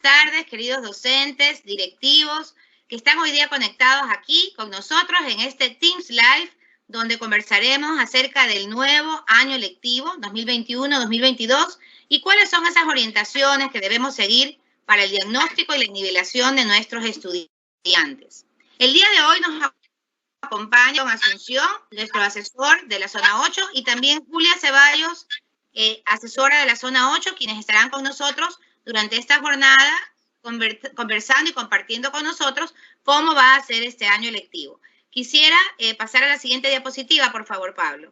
tardes, queridos docentes, directivos, que están hoy día conectados aquí con nosotros en este Teams Live, donde conversaremos acerca del nuevo año lectivo 2021-2022 y cuáles son esas orientaciones que debemos seguir para el diagnóstico y la nivelación de nuestros estudiantes. El día de hoy nos acompaña con Asunción, nuestro asesor de la zona 8, y también Julia Ceballos, asesora de la zona 8, quienes estarán con nosotros durante esta jornada conversando y compartiendo con nosotros cómo va a ser este año lectivo. Quisiera pasar a la siguiente diapositiva, por favor, Pablo.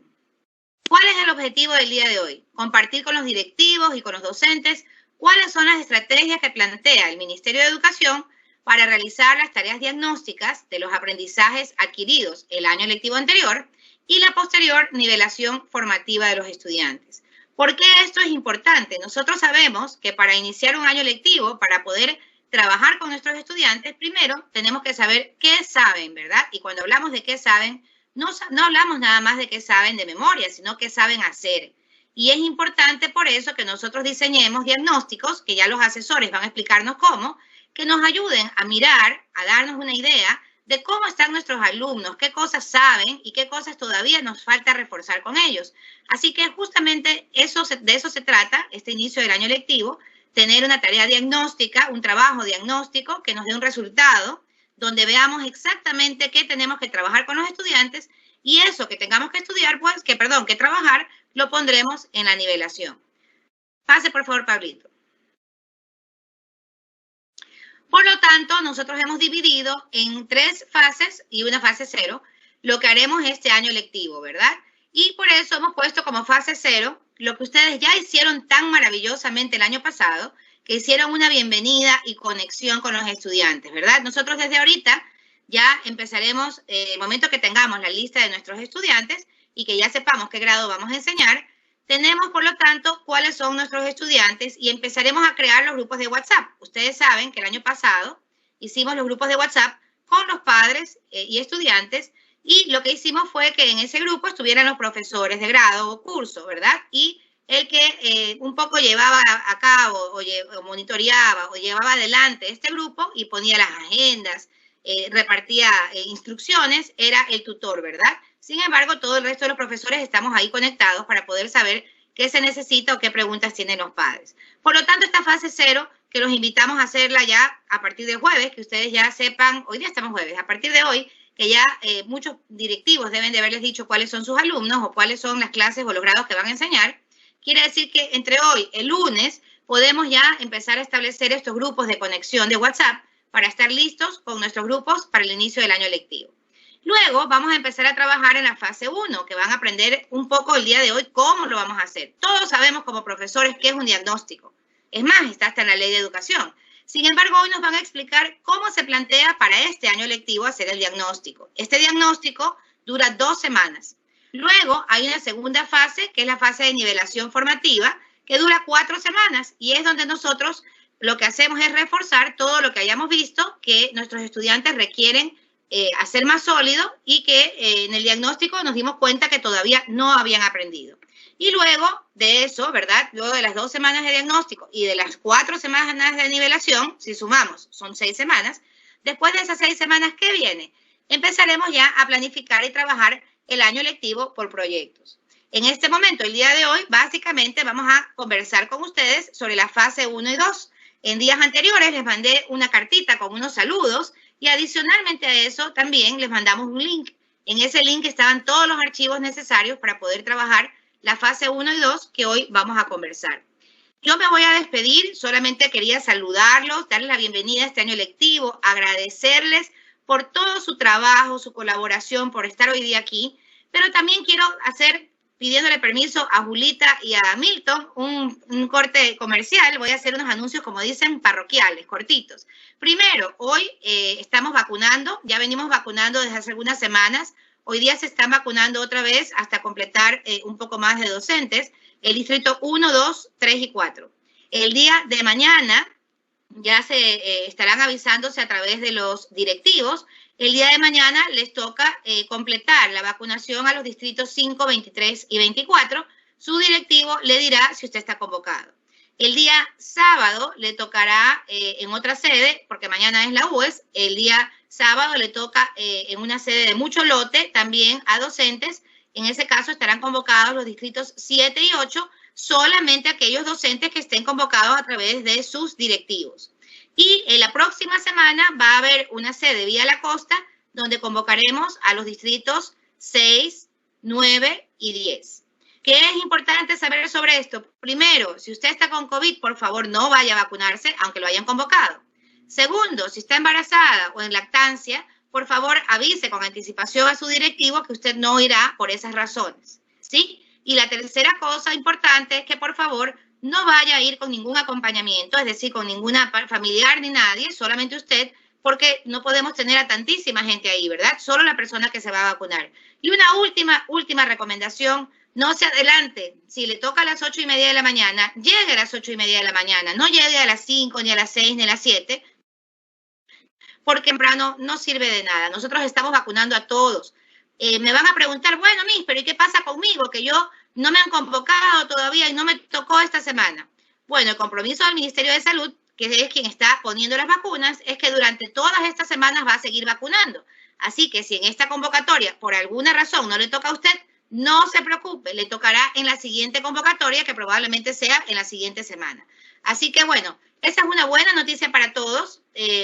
¿Cuál es el objetivo del día de hoy? Compartir con los directivos y con los docentes cuáles son las estrategias que plantea el Ministerio de Educación para realizar las tareas diagnósticas de los aprendizajes adquiridos el año lectivo anterior y la posterior nivelación formativa de los estudiantes. ¿Por qué esto es importante? Nosotros sabemos que para iniciar un año lectivo, para poder trabajar con nuestros estudiantes, primero tenemos que saber qué saben, ¿verdad? Y cuando hablamos de qué saben, no hablamos nada más de qué saben de memoria, sino qué saben hacer. Y es importante por eso que nosotros diseñemos diagnósticos, que ya los asesores van a explicarnos cómo, que nos ayuden a mirar, a darnos una idea de cómo están nuestros alumnos, qué cosas saben y qué cosas todavía nos falta reforzar con ellos. Así que justamente de eso se trata este inicio del año lectivo, tener una tarea diagnóstica, un trabajo diagnóstico que nos dé un resultado, donde veamos exactamente qué tenemos que trabajar con los estudiantes y eso que tengamos que estudiar, pues, que trabajar, lo pondremos en la nivelación. Pase, por favor, Pablito. Por lo tanto, nosotros hemos dividido en 3 fases y una fase 0 lo que haremos este año lectivo, ¿verdad? Y por eso hemos puesto como fase 0 lo que ustedes ya hicieron tan maravillosamente el año pasado, que hicieron una bienvenida y conexión con los estudiantes, ¿verdad? Nosotros desde ahorita ya empezaremos, el momento que tengamos la lista de nuestros estudiantes y que ya sepamos qué grado vamos a enseñar, tenemos, por lo tanto, cuáles son nuestros estudiantes y empezaremos a crear los grupos de WhatsApp. Ustedes saben que el año pasado hicimos los grupos de WhatsApp con los padres y estudiantes y lo que hicimos fue que en ese grupo estuvieran los profesores de grado o curso, ¿verdad? Y el que un poco llevaba a cabo o monitoreaba o llevaba adelante este grupo y ponía las agendas, repartía instrucciones, era el tutor, ¿verdad? Sin embargo, todo el resto de los profesores estamos ahí conectados para poder saber qué se necesita o qué preguntas tienen los padres. Por lo tanto, esta fase 0, que los invitamos a hacerla ya a partir de jueves, que ustedes ya sepan, hoy día estamos jueves, a partir de hoy, que ya muchos directivos deben de haberles dicho cuáles son sus alumnos o cuáles son las clases o los grados que van a enseñar. Quiere decir que entre hoy, el lunes, podemos ya empezar a establecer estos grupos de conexión de WhatsApp para estar listos con nuestros grupos para el inicio del año lectivo. Luego vamos a empezar a trabajar en la fase 1, que van a aprender un poco el día de hoy cómo lo vamos a hacer. Todos sabemos como profesores qué es un diagnóstico. Es más, está hasta en la ley de educación. Sin embargo, hoy nos van a explicar cómo se plantea para este año lectivo hacer el diagnóstico. Este diagnóstico dura 2 semanas. Luego hay una segunda fase, que es la fase de nivelación formativa, que dura 4 semanas y es donde nosotros lo que hacemos es reforzar todo lo que hayamos visto que nuestros estudiantes requieren hacer más sólido y que en el diagnóstico nos dimos cuenta que todavía no habían aprendido. Y luego de eso, ¿verdad? Luego de las 2 semanas de diagnóstico y de las 4 semanas de nivelación, si sumamos, son 6 semanas, después de esas 6 semanas, ¿qué viene? Empezaremos ya a planificar y trabajar el año lectivo por proyectos. En este momento, el día de hoy, básicamente vamos a conversar con ustedes sobre la fase 1 y 2. En días anteriores les mandé una cartita con unos saludos y adicionalmente a eso también les mandamos un link. En ese link estaban todos los archivos necesarios para poder trabajar la fase 1 y 2 que hoy vamos a conversar. Yo me voy a despedir, solamente quería saludarlos, darles la bienvenida a este año lectivo, agradecerles por todo su trabajo, su colaboración, por estar hoy día aquí, pero también quiero pidiéndole permiso a Julita y a Milton, un corte comercial. Voy a hacer unos anuncios, como dicen, parroquiales, cortitos. Primero, hoy estamos vacunando, ya venimos vacunando desde hace algunas semanas. Hoy día se están vacunando otra vez hasta completar un poco más de docentes, el distrito 1, 2, 3 y 4. El día de mañana ya se estarán avisándose a través de los directivos. El día de mañana les toca completar la vacunación a los distritos 5, 23 y 24. Su directivo le dirá si usted está convocado. El día sábado le tocará en otra sede, porque mañana es la UES, el día sábado le toca en una sede de mucho lote también a docentes. En ese caso estarán convocados los distritos 7 y 8, solamente aquellos docentes que estén convocados a través de sus directivos. Y en la próxima semana va a haber una sede vía la costa, donde convocaremos a los distritos 6, 9 y 10. ¿Qué es importante saber sobre esto? Primero, si usted está con COVID, por favor, no vaya a vacunarse, aunque lo hayan convocado. Segundo, si está embarazada o en lactancia, por favor, avise con anticipación a su directivo que usted no irá por esas razones, ¿sí? Y la tercera cosa importante es que, por favor, no vaya a ir con ningún acompañamiento, es decir, con ninguna familiar ni nadie, solamente usted, porque no podemos tener a tantísima gente ahí, ¿verdad? Solo la persona que se va a vacunar. Y una última recomendación: no se adelante. Si le toca a las 8:30 de la mañana, llegue a las 8:30 de la mañana. No llegue a las 5, ni a las 6, ni a las 7, porque temprano no sirve de nada. Nosotros estamos vacunando a todos. Me van a preguntar, bueno, Miss, pero ¿y qué pasa conmigo? Que yo no me han convocado todavía y no me tocó esta semana. Bueno, el compromiso del Ministerio de Salud, que es quien está poniendo las vacunas, es que durante todas estas semanas va a seguir vacunando. Así que si en esta convocatoria, por alguna razón, no le toca a usted, no se preocupe, le tocará en la siguiente convocatoria, que probablemente sea en la siguiente semana. Así que bueno, esa es una buena noticia para todos,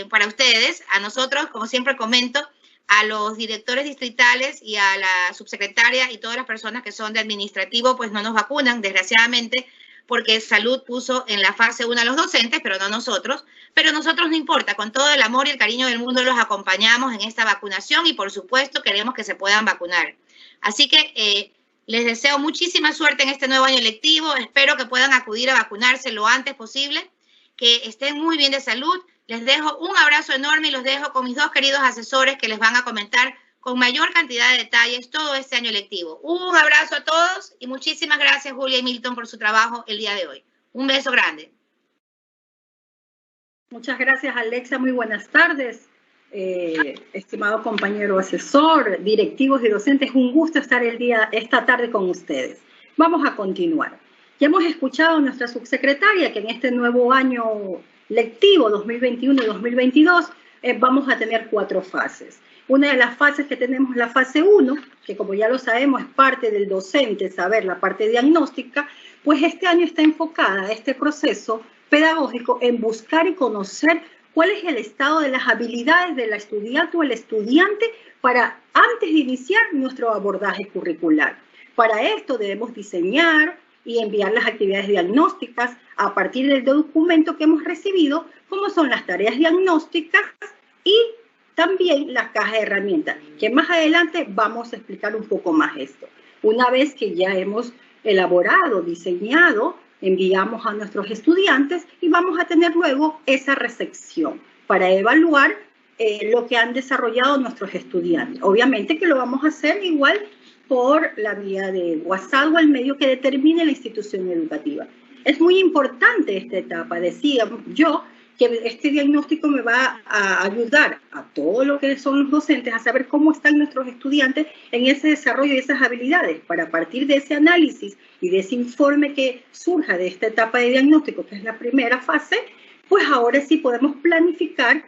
para ustedes, a nosotros, como siempre comento, a los directores distritales y a la subsecretaria y todas las personas que son de administrativo, pues no nos vacunan, desgraciadamente, porque Salud puso en la fase 1 a los docentes, pero no nosotros. Pero nosotros no importa, con todo el amor y el cariño del mundo los acompañamos en esta vacunación y por supuesto queremos que se puedan vacunar. Así que les deseo muchísima suerte en este nuevo año lectivo. Espero que puedan acudir a vacunarse lo antes posible, que estén muy bien de salud. Les dejo un abrazo enorme y los dejo con mis dos queridos asesores que les van a comentar con mayor cantidad de detalles todo este año lectivo. Un abrazo a todos y muchísimas gracias, Julia y Milton, por su trabajo el día de hoy. Un beso grande. Muchas gracias, Alexa. Muy buenas tardes. Estimado compañero asesor, directivos y docentes, un gusto estar esta tarde con ustedes. Vamos a continuar. Ya hemos escuchado a nuestra subsecretaria que en este nuevo año lectivo 2021 y 2022 vamos a tener 4 fases. Una de las fases que tenemos, la fase 1, que como ya lo sabemos es parte del docente saber la parte diagnóstica, pues este año está enfocada este proceso pedagógico en buscar y conocer cuál es el estado de las habilidades de la estudiante o el estudiante para antes de iniciar nuestro abordaje curricular. Para esto debemos diseñar y enviar las actividades diagnósticas a partir del documento que hemos recibido, como son las tareas diagnósticas y también la caja de herramientas, que más adelante vamos a explicar un poco más esto. Una vez que ya hemos elaborado, diseñado, enviamos a nuestros estudiantes y vamos a tener luego esa recepción para evaluar lo que han desarrollado nuestros estudiantes. Obviamente que lo vamos a hacer igual por la vía de WhatsApp o el medio que determine la institución educativa. Es muy importante esta etapa, decía yo, que este diagnóstico me va a ayudar a todo lo que son los docentes a saber cómo están nuestros estudiantes en ese desarrollo de esas habilidades, para a partir de ese análisis y de ese informe que surja de esta etapa de diagnóstico, que es la primera fase, pues ahora sí podemos planificar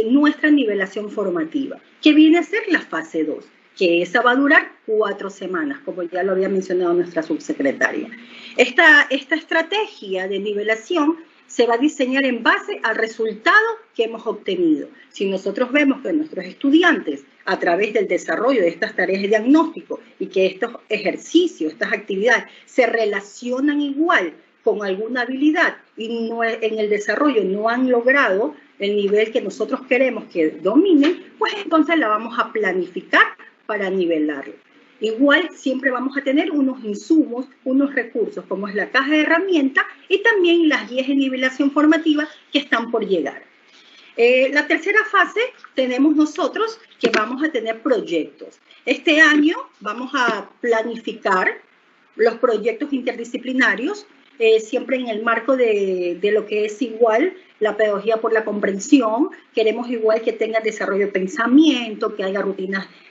nuestra nivelación formativa, que viene a ser la fase 2, que esa va a durar 4 semanas, como ya lo había mencionado nuestra subsecretaria. Esta estrategia de nivelación se va a diseñar en base al resultado que hemos obtenido. Si nosotros vemos que nuestros estudiantes, a través del desarrollo de estas tareas de diagnóstico y que estos ejercicios, estas actividades, se relacionan igual con alguna habilidad y no, en el desarrollo no han logrado el nivel que nosotros queremos que dominen, pues entonces la vamos a planificar para nivelarlo. Igual siempre vamos a tener unos insumos, unos recursos, como es la caja de herramientas y también las guías de nivelación formativa que están por llegar. La tercera fase tenemos nosotros que vamos a tener proyectos. Este año vamos a planificar los proyectos interdisciplinarios, siempre en el marco de lo que es igual la pedagogía por la comprensión. Queremos igual que tenga desarrollo de pensamiento, que haya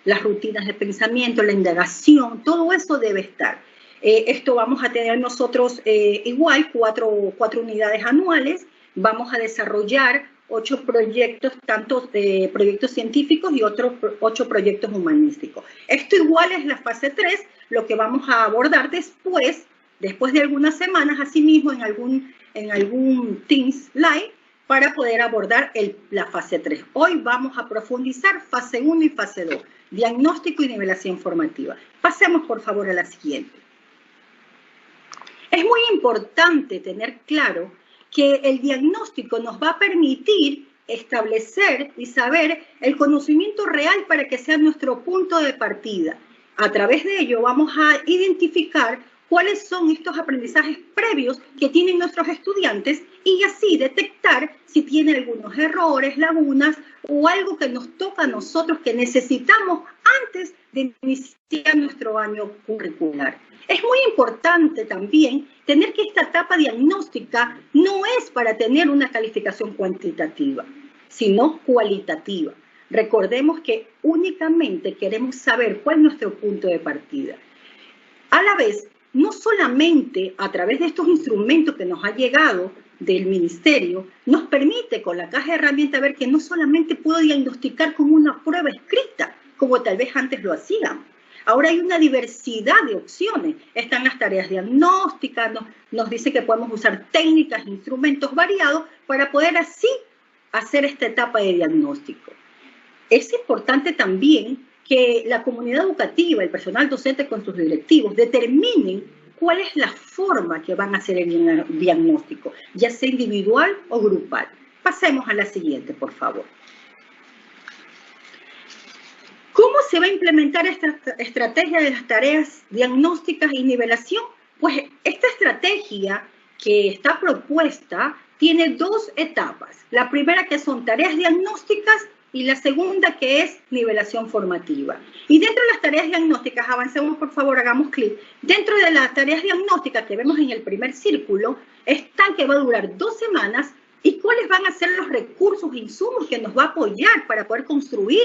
las rutinas de pensamiento, la indagación, todo eso debe estar. Esto vamos a tener nosotros igual cuatro unidades anuales. Vamos a desarrollar 8 proyectos, tanto proyectos científicos y 8 proyectos humanísticos. Esto igual es la fase 3, lo que vamos a abordar después de algunas semanas, asimismo en algún Teams Live, para poder abordar la fase 3. Hoy vamos a profundizar fase 1 y fase 2, diagnóstico y nivelación formativa. Pasemos por favor a la siguiente. Es muy importante tener claro que el diagnóstico nos va a permitir establecer y saber el conocimiento real para que sea nuestro punto de partida. A través de ello vamos a identificar cuáles son estos aprendizajes previos que tienen nuestros estudiantes y así detectar si tiene algunos errores, lagunas o algo que nos toca a nosotros que necesitamos antes de iniciar nuestro año curricular. Es muy importante también tener que esta etapa diagnóstica no es para tener una calificación cuantitativa, sino cualitativa. Recordemos que únicamente queremos saber cuál es nuestro punto de partida. A la vez, no solamente a través de estos instrumentos que nos ha llegado del ministerio, nos permite con la caja de herramientas ver que no solamente puedo diagnosticar como una prueba escrita, como tal vez antes lo hacíamos. Ahora hay una diversidad de opciones. Están las tareas diagnósticas, nos dice que podemos usar técnicas, instrumentos variados para poder así hacer esta etapa de diagnóstico. Es importante también que la comunidad educativa, el personal docente con sus directivos, determinen cuál es la forma que van a hacer el diagnóstico, ya sea individual o grupal. Pasemos a la siguiente, por favor. ¿Cómo se va a implementar esta estrategia de las tareas diagnósticas y nivelación? Pues esta estrategia que está propuesta tiene 2 etapas. La primera que son tareas diagnósticas y la segunda que es nivelación formativa. Y dentro de las tareas diagnósticas, avancemos por favor, hagamos clic. Dentro de las tareas diagnósticas que vemos en el primer círculo, están que va a durar 2 semanas y cuáles van a ser los recursos e insumos que nos va a apoyar para poder construir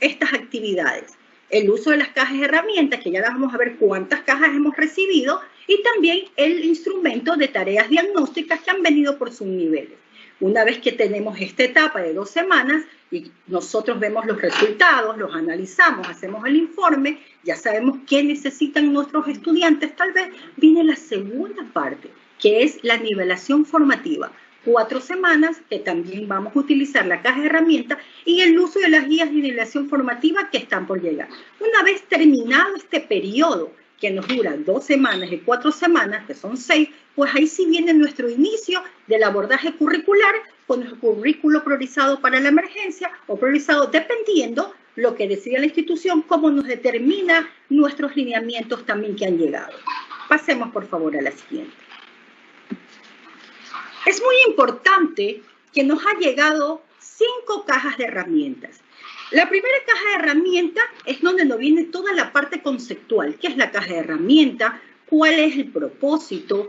estas actividades. El uso de las cajas de herramientas, que ya vamos a ver cuántas cajas hemos recibido, y también el instrumento de tareas diagnósticas que han venido por sus niveles. Una vez que tenemos esta etapa de 2 semanas y nosotros vemos los resultados, los analizamos, hacemos el informe, ya sabemos qué necesitan nuestros estudiantes, tal vez viene la segunda parte, que es la nivelación formativa. 4 semanas, que también vamos a utilizar la caja de herramientas y el uso de las guías de nivelación formativa que están por llegar. Una vez terminado este periodo, que nos dura 2 semanas y 4 semanas, que son 6, pues ahí sí viene nuestro inicio del abordaje curricular con el currículo priorizado para la emergencia o priorizado dependiendo lo que decida la institución, cómo nos determina nuestros lineamientos también que han llegado. Pasemos por favor a la siguiente. Es muy importante que nos ha llegado 5 cajas de herramientas. La primera caja de herramientas es donde nos viene toda la parte conceptual. ¿Qué es la caja de herramientas? ¿Cuál es el propósito?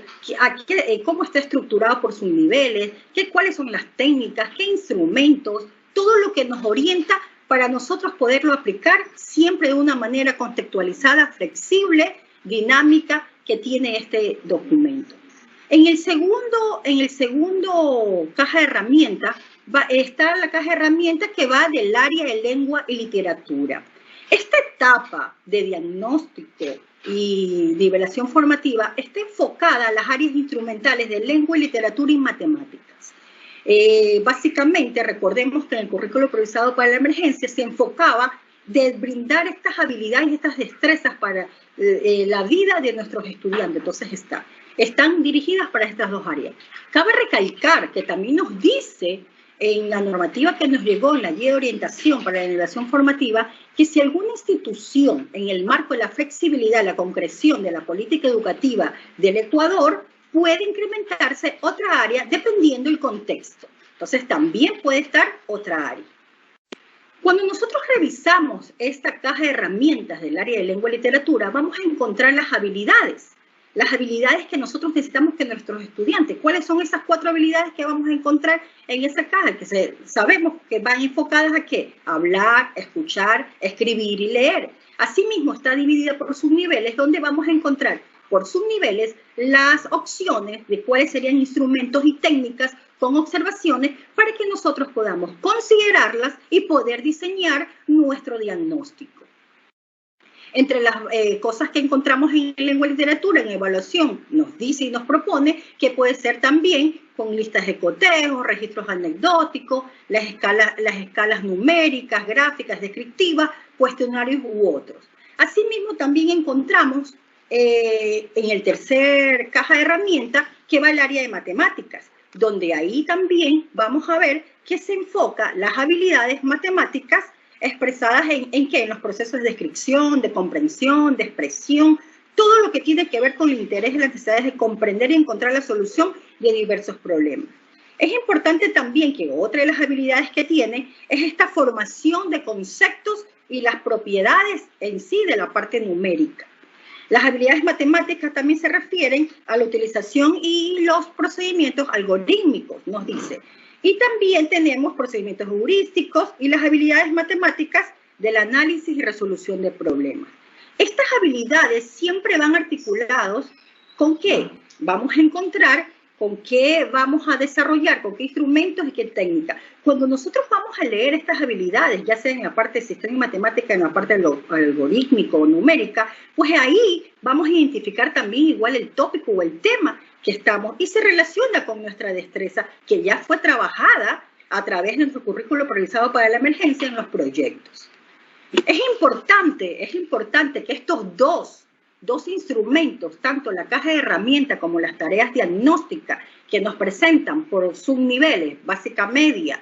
¿Cómo está estructurado por sus niveles? ¿Cuáles son las técnicas? ¿Qué instrumentos? Todo lo que nos orienta para nosotros poderlo aplicar siempre de una manera contextualizada, flexible, dinámica que tiene este documento. En el segundo caja de herramientas está la caja de herramientas que va del área de lengua y literatura. Esta etapa de diagnóstico y nivelación formativa está enfocada a las áreas instrumentales de lengua y literatura y matemáticas. Básicamente, recordemos que en el currículo priorizado para la emergencia se enfocaba de brindar estas habilidades y estas destrezas para la vida de nuestros estudiantes. Entonces están dirigidas para estas 2 áreas. Cabe recalcar que también nos dice en la normativa que nos llegó en la guía de orientación para la nivelación formativa que si alguna institución en el marco de la flexibilidad, la concreción de la política educativa del Ecuador puede incrementarse otra área dependiendo del contexto. Entonces también puede estar otra área. Cuando nosotros revisamos esta caja de herramientas del área de lengua y literatura, vamos a encontrar las habilidades que nosotros necesitamos que nuestros estudiantes. ¿Cuáles son esas 4 habilidades que vamos a encontrar en esa caja? Que sabemos que van enfocadas a ¿qué? Hablar, escuchar, escribir y leer. Asimismo, está dividida por sus niveles, donde vamos a encontrar por subniveles las opciones de cuáles serían instrumentos y técnicas con observaciones para que nosotros podamos considerarlas y poder diseñar nuestro diagnóstico. Entre las cosas que encontramos en lengua y literatura, en evaluación, nos dice y nos propone que puede ser también con listas de cotejo, registros anecdóticos, las escalas numéricas, gráficas, descriptivas, cuestionarios u otros. Asimismo, también encontramos en el tercer caja de herramientas que va el área de matemáticas, donde ahí también vamos a ver que se enfoca las habilidades matemáticas expresadas en ¿qué? En los procesos de descripción, de comprensión, de expresión, todo lo que tiene que ver con el interés y las necesidades de comprender y encontrar la solución de diversos problemas. Es importante también que otra de las habilidades que tiene es esta formación de conceptos y las propiedades en sí de la parte numérica. Las habilidades matemáticas también se refieren a la utilización y los procedimientos algorítmicos, nos dice. Y también tenemos procedimientos heurísticos y las habilidades matemáticas del análisis y resolución de problemas. Estas habilidades siempre van articulados con qué vamos a encontrar, con qué vamos a desarrollar, con qué instrumentos y qué técnicas. Cuando nosotros vamos a leer estas habilidades, ya sea en la parte de sistema y matemática, en la parte algorítmico o numérica, pues ahí vamos a identificar también igual el tópico o el tema que estamos y se relaciona con nuestra destreza que ya fue trabajada a través de nuestro currículo priorizado para la emergencia en los proyectos. Es importante que estos dos instrumentos, tanto la caja de herramientas como las tareas diagnósticas que nos presentan por subniveles, básica media,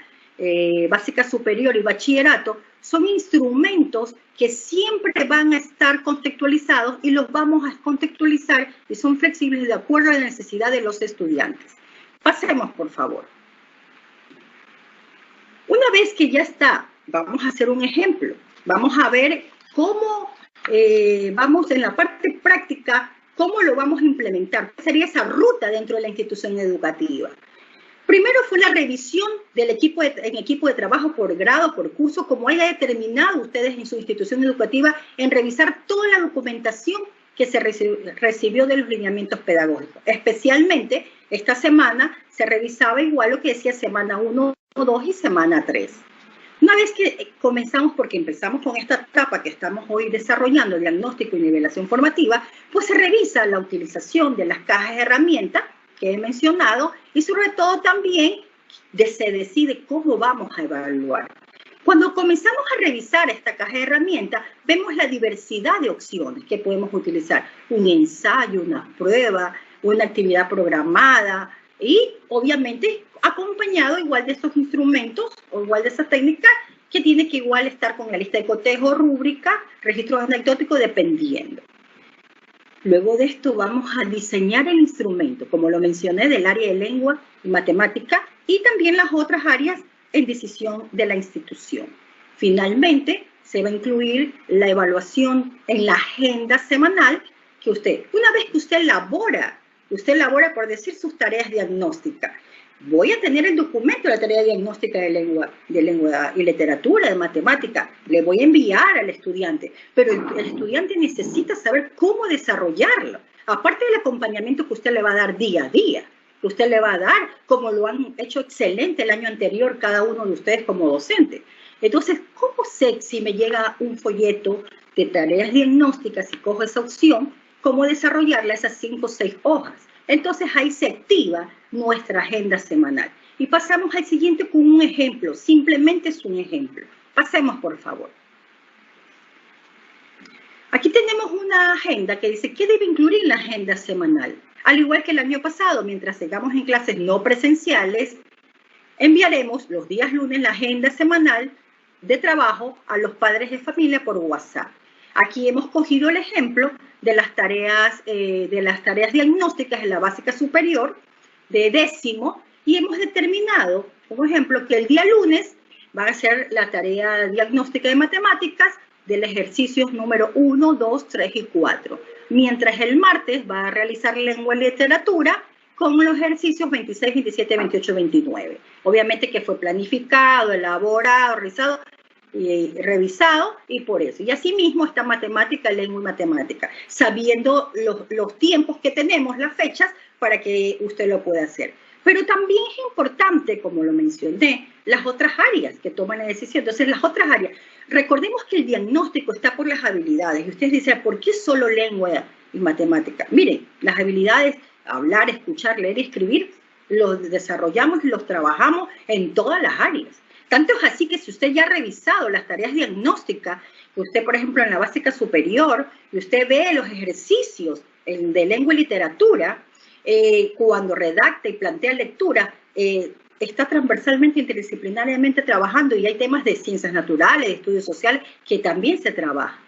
básica superior y bachillerato, son instrumentos que siempre van a estar contextualizados y los vamos a contextualizar y son flexibles de acuerdo a la necesidad de los estudiantes. Pasemos, por favor. Una vez que ya está, vamos a hacer un ejemplo. Vamos a ver cómo vamos en la parte práctica, cómo lo vamos a implementar. ¿Cuál sería esa ruta dentro de la institución educativa? Primero fue la revisión del equipo de trabajo por grado, por curso, como haya determinado ustedes en su institución educativa, en revisar toda la documentación que se recibió de los lineamientos pedagógicos. Especialmente, esta semana se revisaba igual lo que decía semana 1, 2 y semana 3. Una vez que comenzamos, porque empezamos con esta etapa que estamos hoy desarrollando, diagnóstico y nivelación formativa, pues se revisa la utilización de las cajas de herramientas que he mencionado y sobre todo también se decide cómo vamos a evaluar. Cuando comenzamos a revisar esta caja de herramientas, vemos la diversidad de opciones que podemos utilizar. Un ensayo, una prueba, una actividad programada y obviamente acompañado igual de estos instrumentos o igual de esa técnica que tiene que igual estar con la lista de cotejo, rúbrica, registros anecdóticos, dependiendo. Luego de esto vamos a diseñar el instrumento, como lo mencioné, del área de lengua y matemática y también las otras áreas en decisión de la institución. Finalmente, se va a incluir la evaluación en la agenda semanal que una vez que usted elabora por decir sus tareas diagnósticas, voy a tener el documento de la tarea diagnóstica de lengua y literatura, de matemática, le voy a enviar al estudiante, pero el estudiante necesita saber cómo desarrollarlo, aparte del acompañamiento que usted le va a dar día a día, que usted le va a dar, como lo han hecho excelente el año anterior cada uno de ustedes como docente. Entonces, ¿cómo sé si me llega un folleto de tareas diagnósticas y cojo esa opción, cómo desarrollarla esas 5 o 6 hojas? Entonces ahí se activa nuestra agenda semanal. Y pasamos al siguiente con un ejemplo, simplemente es un ejemplo. Pasemos, por favor. Aquí tenemos una agenda que dice qué debe incluir la agenda semanal. Al igual que el año pasado, mientras sigamos en clases no presenciales, enviaremos los días lunes la agenda semanal de trabajo a los padres de familia por WhatsApp. Aquí hemos cogido el ejemplo de las tareas diagnósticas en la básica superior de 10º y hemos determinado, como ejemplo, que el día lunes va a ser la tarea diagnóstica de matemáticas del ejercicio número 1, 2, 3 y 4, mientras el martes va a realizar lengua y literatura con los ejercicios 26, 27, 28, 29. Obviamente que fue planificado, elaborado, realizado revisado y por eso. Y asimismo está matemática, lengua y matemática, sabiendo los tiempos que tenemos, las fechas, para que usted lo pueda hacer. Pero también es importante, como lo mencioné, las otras áreas que toman la decisión. Entonces, las otras áreas, recordemos que el diagnóstico está por las habilidades. Y ustedes dicen, ¿por qué solo lengua y matemática? Miren, las habilidades, hablar, escuchar, leer y escribir, los desarrollamos y los trabajamos en todas las áreas. Tanto es así que si usted ya ha revisado las tareas diagnósticas, usted, por ejemplo, en la básica superior, y usted ve los ejercicios de lengua y literatura, cuando redacta y plantea lectura, está transversalmente, interdisciplinariamente trabajando, y hay temas de ciencias naturales, de estudios sociales, que también se trabajan.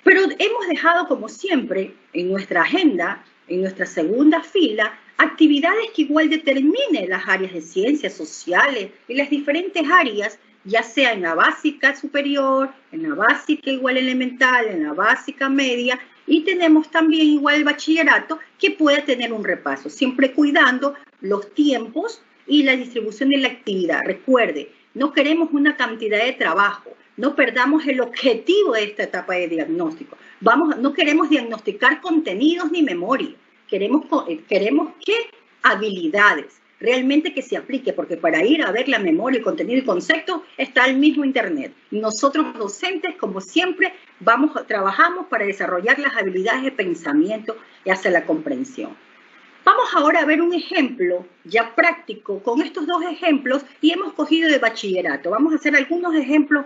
Pero hemos dejado, como siempre, en nuestra agenda, en nuestra segunda fila, actividades que igual determinen las áreas de ciencias sociales y las diferentes áreas, ya sea en la básica superior, en la básica igual elemental, en la básica media, y tenemos también igual el bachillerato que puede tener un repaso, siempre cuidando los tiempos y la distribución de la actividad. Recuerde, no queremos una cantidad de trabajo, no perdamos el objetivo de esta etapa de diagnóstico. No queremos diagnosticar contenidos ni memoria. Queremos que habilidades realmente que se aplique, porque para ir a ver la memoria, el contenido y conceptos está el mismo Internet. Nosotros docentes, como siempre, trabajamos para desarrollar las habilidades de pensamiento y hacia la comprensión. Vamos ahora a ver un ejemplo ya práctico con estos dos ejemplos y hemos cogido de bachillerato. Vamos a hacer algunos ejemplos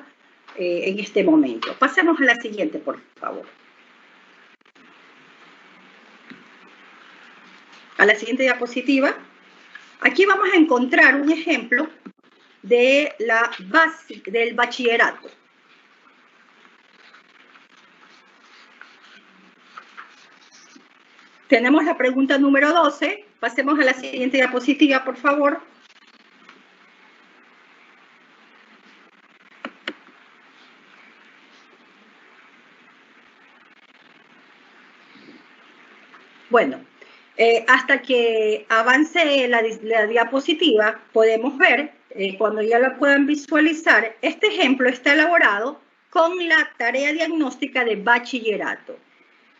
en este momento. Pasemos a la siguiente, por favor. A la siguiente diapositiva. Aquí vamos a encontrar un ejemplo de del bachillerato. Tenemos la pregunta número 12. Pasemos a la siguiente diapositiva, por favor. Bueno, hasta que avance la diapositiva, podemos ver, cuando ya la puedan visualizar, este ejemplo está elaborado con la tarea diagnóstica de bachillerato.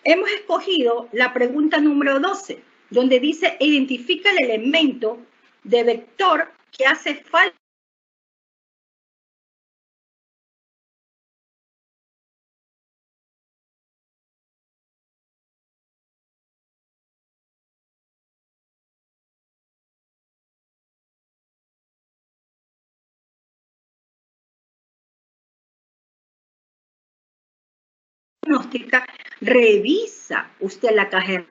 Hemos escogido la pregunta número 12, donde dice, identifica el elemento de vector que hace falta diagnóstica. Revisa usted la caja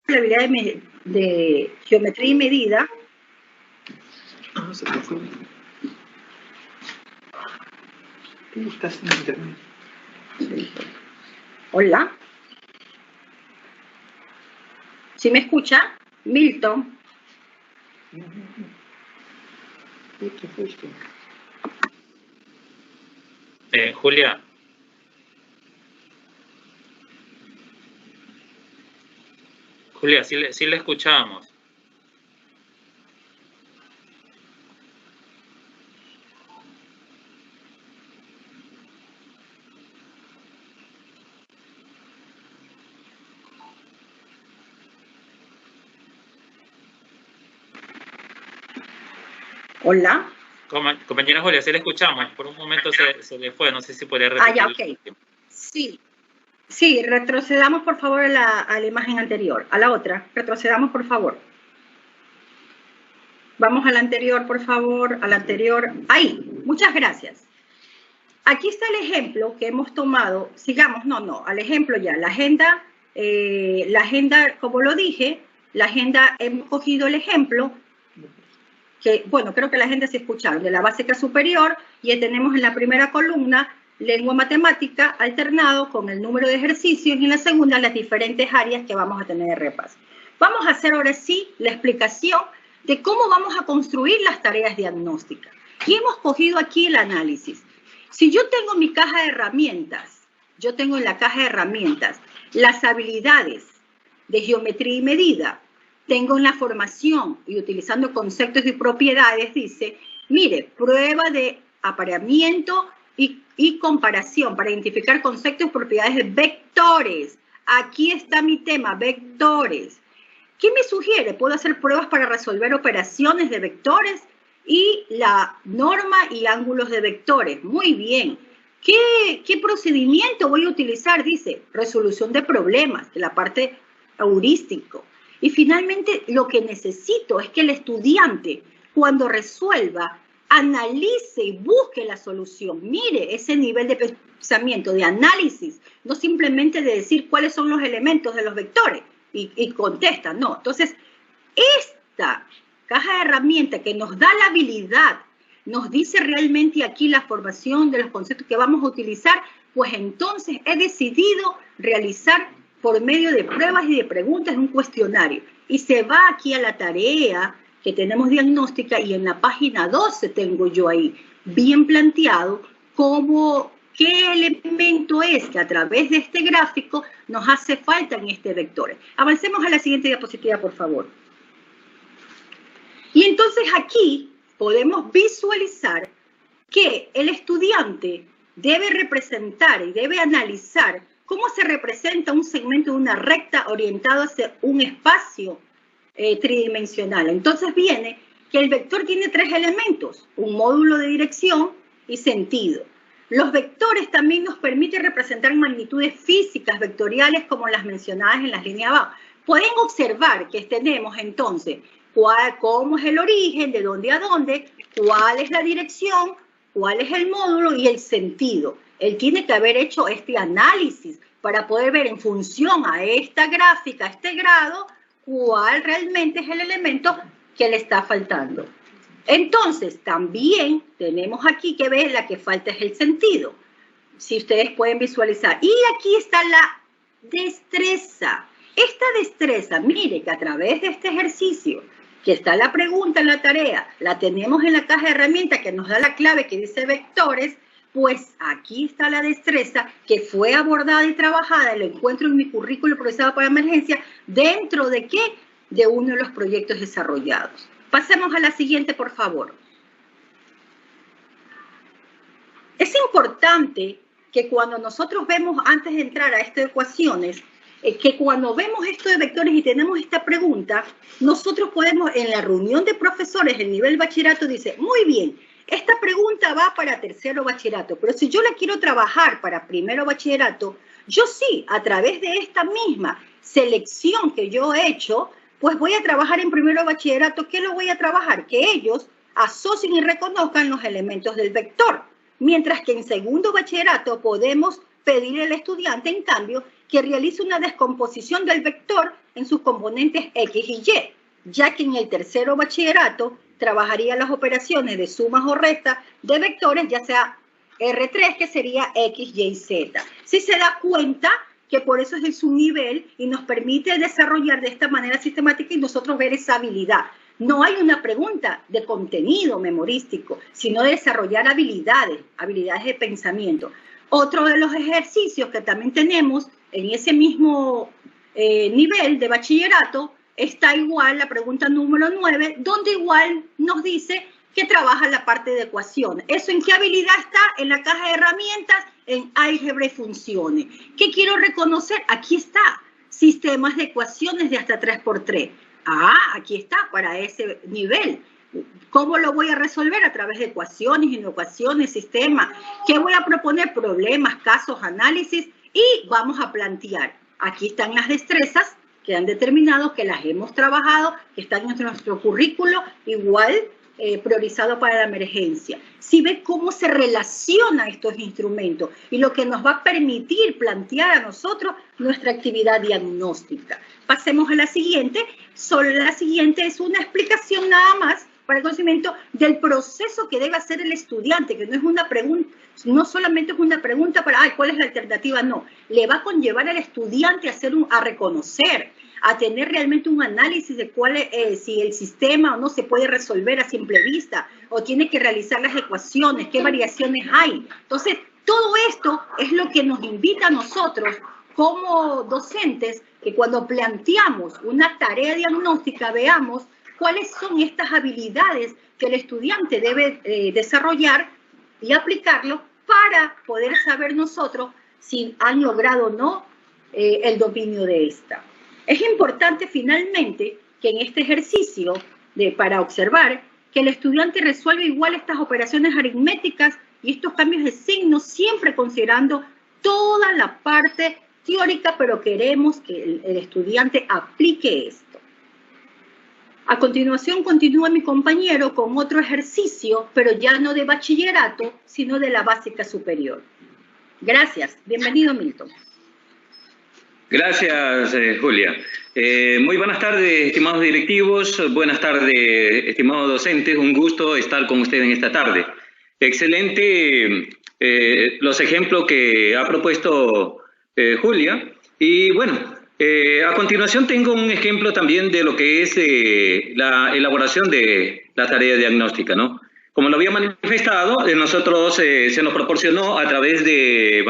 la habilidad de geometría y medida. Estás en internet. Hola. ¿Sí me escucha? Milton. Julia. Julia, sí le escuchamos. Hola. Compañera Julia, sí le escuchamos. Por un momento se le fue, no sé si podría repetir. Ya, ok. Sí, retrocedamos por favor a la imagen anterior, a la otra. Retrocedamos por favor. Vamos a la anterior, por favor, a la anterior. Ahí, muchas gracias. Aquí está el ejemplo que hemos tomado. Sigamos, al ejemplo ya. La agenda, como lo dije, la agenda, hemos cogido el ejemplo que, bueno, creo que la agenda se escucharon, de la básica superior, y tenemos en la primera columna lengua matemática alternado con el número de ejercicios y en la segunda las diferentes áreas que vamos a tener de repaso. Vamos a hacer ahora sí la explicación de cómo vamos a construir las tareas diagnósticas. Y hemos cogido aquí el análisis. Si yo tengo mi caja de herramientas, yo tengo en la caja de herramientas las habilidades de geometría y medida, tengo en la formación y utilizando conceptos y propiedades, dice, mire, prueba de apareamiento y comparación para identificar conceptos y propiedades de vectores. Aquí está mi tema, vectores. ¿Qué me sugiere? Puedo hacer pruebas para resolver operaciones de vectores y la norma y ángulos de vectores. Muy bien. ¿Qué procedimiento voy a utilizar? Dice, resolución de problemas, de la parte heurístico. Y finalmente, lo que necesito es que el estudiante, cuando resuelva, analice y busque la solución. Mire ese nivel de pensamiento, de análisis, no simplemente de decir cuáles son los elementos de los vectores y contesta, no. Entonces, esta caja de herramientas que nos da la habilidad, nos dice realmente aquí la formación de los conceptos que vamos a utilizar, pues entonces he decidido realizar por medio de pruebas y de preguntas un cuestionario. Y se va aquí a la tarea que tenemos diagnóstica y en la página 12 tengo yo ahí bien planteado qué elemento es que a través de este gráfico nos hace falta en este vector. Avancemos a la siguiente diapositiva, por favor. Y entonces aquí podemos visualizar que el estudiante debe representar y debe analizar cómo se representa un segmento de una recta orientado hacia un espacio tridimensional. Entonces viene que el vector tiene tres elementos, un módulo de dirección y sentido. Los vectores también nos permiten representar magnitudes físicas vectoriales como las mencionadas en las líneas abajo. Pueden observar que tenemos entonces cómo es el origen, de dónde a dónde, cuál es la dirección, cuál es el módulo y el sentido. Él tiene que haber hecho este análisis para poder ver en función a esta gráfica, a este grado, cuál realmente es el elemento que le está faltando. Entonces, también tenemos aquí que ver la que falta es el sentido. Si ustedes pueden visualizar. Y aquí está la destreza. Esta destreza, mire que a través de este ejercicio, que está la pregunta en la tarea, la tenemos en la caja de herramientas que nos da la clave que dice vectores, pues aquí está la destreza que fue abordada y trabajada, lo encuentro en mi currículo procesado para emergencia, ¿dentro de qué? De uno de los proyectos desarrollados. Pasemos a la siguiente, por favor. Es importante que cuando nosotros vemos, antes de entrar a estas ecuaciones, que cuando vemos esto de vectores y tenemos esta pregunta, nosotros podemos, en la reunión de profesores, el nivel bachillerato dice, muy bien, esta pregunta va para tercero bachillerato, pero si yo la quiero trabajar para primero bachillerato, yo sí, a través de esta misma selección que yo he hecho, pues voy a trabajar en primero bachillerato. ¿Qué lo voy a trabajar? Que ellos asocien y reconozcan los elementos del vector. Mientras que en segundo bachillerato podemos pedir al estudiante, en cambio, que realice una descomposición del vector en sus componentes X y Y, ya que en el tercero bachillerato trabajaría las operaciones de sumas o restas de vectores, ya sea R3, que sería X, Y, Z. Si se da cuenta que por eso es su nivel y nos permite desarrollar de esta manera sistemática y nosotros ver esa habilidad. No hay una pregunta de contenido memorístico, sino de desarrollar habilidades de pensamiento. Otro de los ejercicios que también tenemos en ese mismo nivel de bachillerato está igual la pregunta número 9, donde igual nos dice que trabaja la parte de ecuaciones. ¿Eso en qué habilidad está? En la caja de herramientas, en álgebra y funciones. ¿Qué quiero reconocer? Aquí está, sistemas de ecuaciones de hasta 3×3. Ah, aquí está, para ese nivel. ¿Cómo lo voy a resolver? A través de ecuaciones, inecuaciones, sistemas. ¿Qué voy a proponer? Problemas, casos, análisis y vamos a plantear. Aquí están las destrezas que han determinado, que las hemos trabajado, que están en nuestro currículo, igual priorizado para la emergencia. Si ve cómo se relacionan estos instrumentos y lo que nos va a permitir plantear a nosotros nuestra actividad diagnóstica. Pasemos a la siguiente. Solo la siguiente es una explicación nada más para el conocimiento del proceso que debe hacer el estudiante, que no es una pregunta, no solamente es una pregunta para, ay, ¿cuál es la alternativa? No, le va a conllevar al estudiante a reconocer, a tener realmente un análisis de cuál es, si el sistema o no se puede resolver a simple vista, o tiene que realizar las ecuaciones, qué variaciones hay. Entonces, todo esto es lo que nos invita a nosotros como docentes que cuando planteamos una tarea diagnóstica veamos cuáles son estas habilidades que el estudiante debe desarrollar y aplicarlo para poder saber nosotros si han logrado o no el dominio de esta. Es importante finalmente que en este ejercicio para observar que el estudiante resuelve igual estas operaciones aritméticas y estos cambios de signos, siempre considerando toda la parte teórica, pero queremos que el estudiante aplique esto. A continuación continúa mi compañero con otro ejercicio, pero ya no de bachillerato, sino de la básica superior. Gracias. Bienvenido, Milton. Gracias, Julia. Muy buenas tardes, estimados directivos. Buenas tardes, estimados docentes. Un gusto estar con ustedes en esta tarde. Excelente los ejemplos que ha propuesto Julia. Y bueno, a continuación tengo un ejemplo también de lo que es la elaboración de la tarea diagnóstica, ¿no? Como lo había manifestado, nosotros se nos proporcionó a través de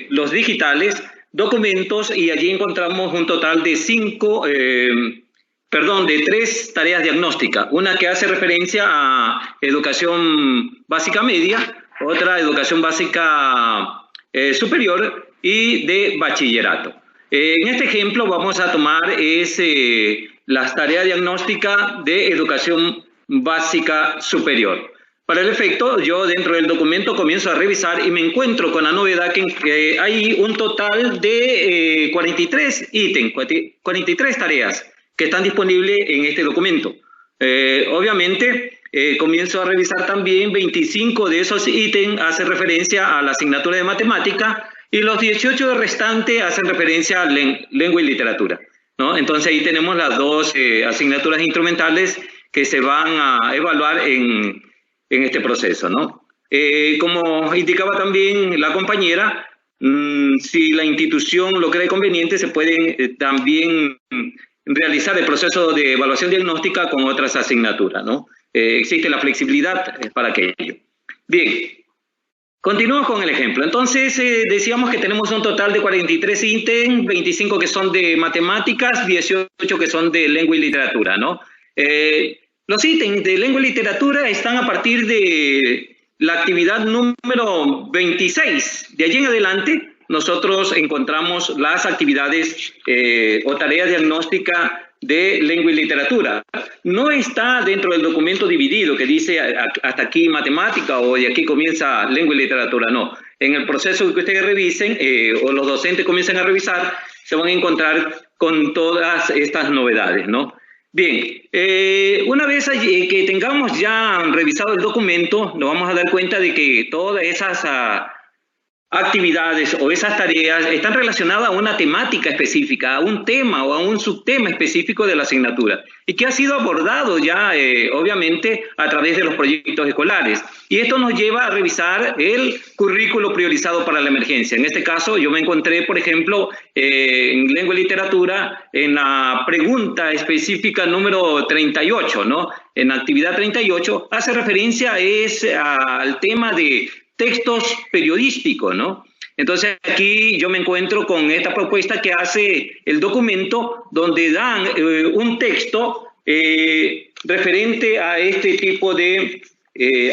los digitales documentos y allí encontramos un total de de 3 tareas diagnósticas. Una que hace referencia a educación básica media, otra educación básica superior y de bachillerato. En este ejemplo vamos a tomar las tareas diagnósticas de educación básica superior. Para el efecto, yo dentro del documento comienzo a revisar y me encuentro con la novedad que hay un total de 43 ítems, 43 tareas que están disponibles en este documento. Obviamente, comienzo a revisar también 25 de esos ítems hacen referencia a la asignatura de matemática y los 18 restantes hacen referencia a lengua y literatura, ¿no? Entonces ahí tenemos las 2 asignaturas instrumentales que se van a evaluar en este proceso, ¿no? Como indicaba también la compañera, si la institución lo cree conveniente, se pueden también realizar el proceso de evaluación diagnóstica con otras asignaturas, ¿no? Existe la flexibilidad para aquello. Bien, continúo con el ejemplo. Entonces, decíamos que tenemos un total de 43 ítems, 25 que son de matemáticas, 18 que son de lengua y literatura, ¿no? Los ítems de lengua y literatura están a partir de la actividad número 26. De allí en adelante, nosotros encontramos las actividades o tareas diagnósticas de lengua y literatura. No está dentro del documento dividido que dice hasta aquí matemática o de aquí comienza lengua y literatura, no. En el proceso que ustedes revisen o los docentes comiencen a revisar, se van a encontrar con todas estas novedades, ¿no? Bien, una vez que tengamos ya revisado el documento, nos vamos a dar cuenta de que todas esas actividades o esas tareas están relacionadas a una temática específica, a un tema o a un subtema específico de la asignatura y que ha sido abordado ya obviamente a través de los proyectos escolares. Y esto nos lleva a revisar el currículo priorizado para la emergencia. En este caso yo me encontré, por ejemplo, en lengua y literatura en la pregunta específica número 38, ¿no? En la actividad 38 hace referencia al tema de textos periodísticos, ¿no? Entonces aquí yo me encuentro con esta propuesta que hace el documento donde dan un texto referente a este tipo de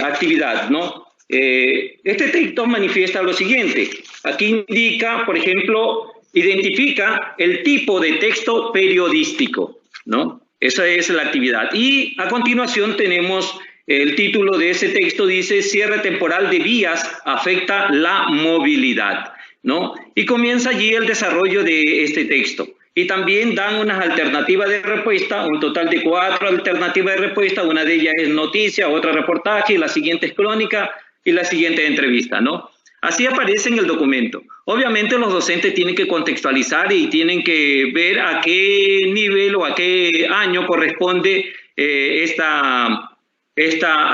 actividad, ¿no? Este texto manifiesta lo siguiente. Aquí indica, por ejemplo, identifica el tipo de texto periodístico, ¿no? Esa es la actividad. Y a continuación tenemos el título de ese texto, dice cierre temporal de vías afecta la movilidad, ¿no? Y comienza allí el desarrollo de este texto. Y también dan unas alternativas de respuesta, un total de 4 alternativas de respuesta. Una de ellas es noticia, otra reportaje, la siguiente es crónica y la siguiente es entrevista, ¿no? Así aparece en el documento. Obviamente los docentes tienen que contextualizar y tienen que ver a qué nivel o a qué año corresponde esta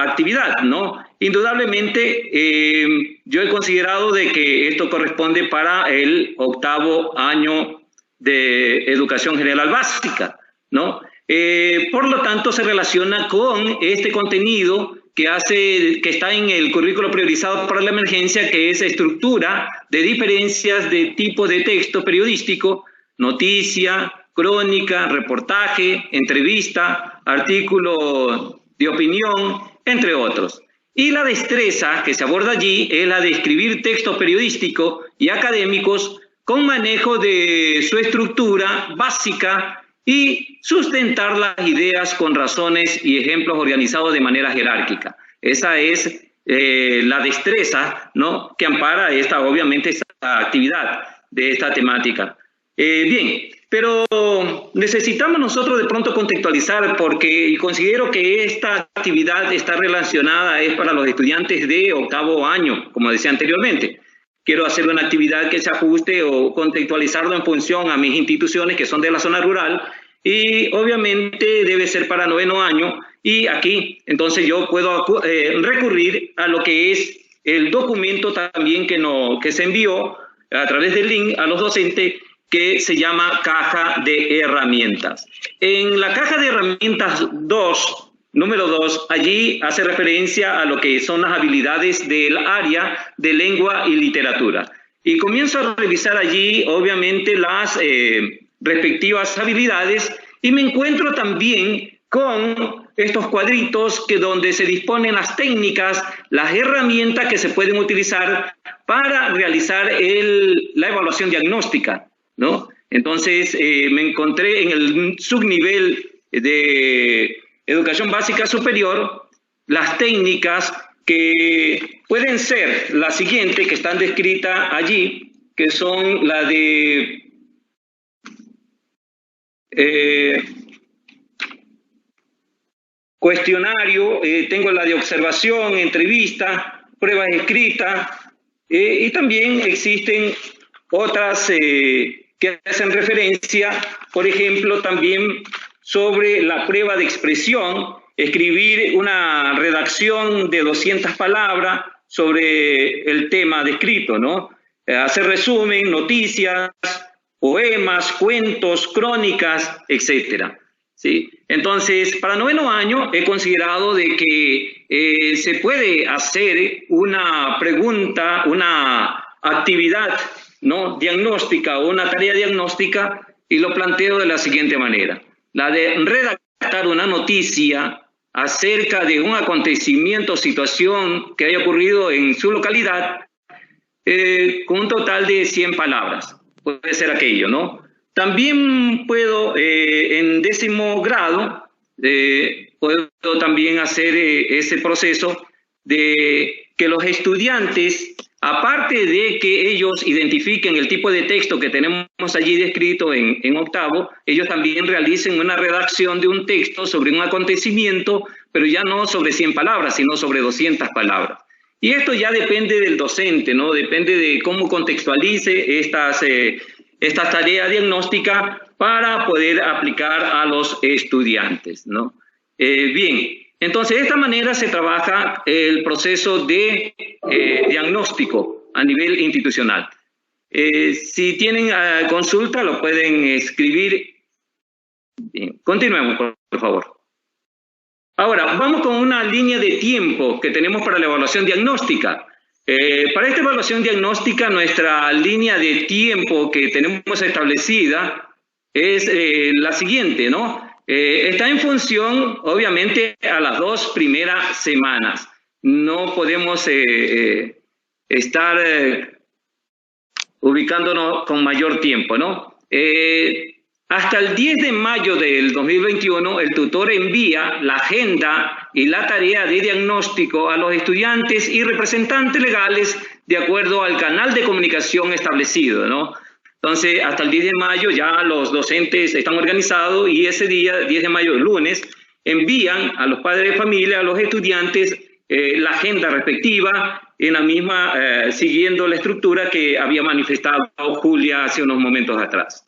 actividad, ¿no? Indudablemente, yo he considerado de que esto corresponde para el 8º año de educación general básica, ¿no? Por lo tanto, se relaciona con este contenido que está en el currículo priorizado para la emergencia, que es estructura de diferencias de tipo de texto periodístico, noticia, crónica, reportaje, entrevista, artículo de opinión, entre otros. Y la destreza que se aborda allí es la de escribir textos periodísticos y académicos con manejo de su estructura básica y sustentar las ideas con razones y ejemplos organizados de manera jerárquica. Esa es la destreza, ¿no?, que ampara obviamente esta actividad de esta temática. Bien, pero necesitamos nosotros de pronto contextualizar y considero que esta actividad está relacionada es para los estudiantes de octavo año, como decía anteriormente. Quiero hacer una actividad que se ajuste o contextualizarlo en función a mis instituciones que son de la zona rural y obviamente debe ser para noveno año y aquí entonces yo puedo recurrir a lo que es el documento también que se envió a través del link a los docentes que se llama Caja de Herramientas. En la Caja de Herramientas 2, número 2, allí hace referencia a lo que son las habilidades del área de lengua y literatura. Y comienzo a revisar allí, obviamente, las respectivas habilidades y me encuentro también con estos cuadritos donde se disponen las técnicas, las herramientas que se pueden utilizar para realizar la evaluación diagnóstica, ¿no? Entonces, me encontré en el subnivel de educación básica superior, las técnicas que pueden ser las siguientes que están descritas allí, que son la de cuestionario, tengo la de observación, entrevista, pruebas escritas, y también existen otras que hacen referencia, por ejemplo, también sobre la prueba de expresión, escribir una redacción de 200 palabras sobre el tema descrito, ¿no? Hacer resumen, noticias, poemas, cuentos, crónicas, etcétera. ¿Sí? Entonces, para noveno año he considerado de que se puede hacer una pregunta, una actividad, ¿no?, diagnóstica o una tarea diagnóstica y lo planteo de la siguiente manera. La de redactar una noticia acerca de un acontecimiento o situación que haya ocurrido en su localidad con un total de 100 palabras. Puede ser aquello, ¿no? También puedo, en 10º grado, puedo también hacer ese proceso de que los estudiantes, aparte de que ellos identifiquen el tipo de texto que tenemos allí descrito en octavo, ellos también realicen una redacción de un texto sobre un acontecimiento, pero ya no sobre 100 palabras, sino sobre 200 palabras. Y esto ya depende del docente, ¿no? Depende de cómo contextualice esta tarea diagnóstica para poder aplicar a los estudiantes, ¿no? Bien, entonces de esta manera se trabaja el proceso de diagnóstico a nivel institucional. Si tienen consulta, lo pueden escribir. Bien, continuemos, por favor. Ahora, vamos con una línea de tiempo que tenemos para la evaluación diagnóstica. Para esta evaluación diagnóstica, nuestra línea de tiempo que tenemos establecida es la siguiente, ¿no? Está en función, obviamente, a las 2 primeras semanas. No podemos estar ubicándonos con mayor tiempo, ¿no? Hasta el 10 de mayo del 2021, el tutor envía la agenda y la tarea de diagnóstico a los estudiantes y representantes legales de acuerdo al canal de comunicación establecido, ¿no? Entonces, hasta el 10 de mayo ya los docentes están organizados y ese día, 10 de mayo, lunes, envían a los padres de familia, a los estudiantes, la agenda respectiva, en la misma, siguiendo la estructura que había manifestado Julia hace unos momentos atrás.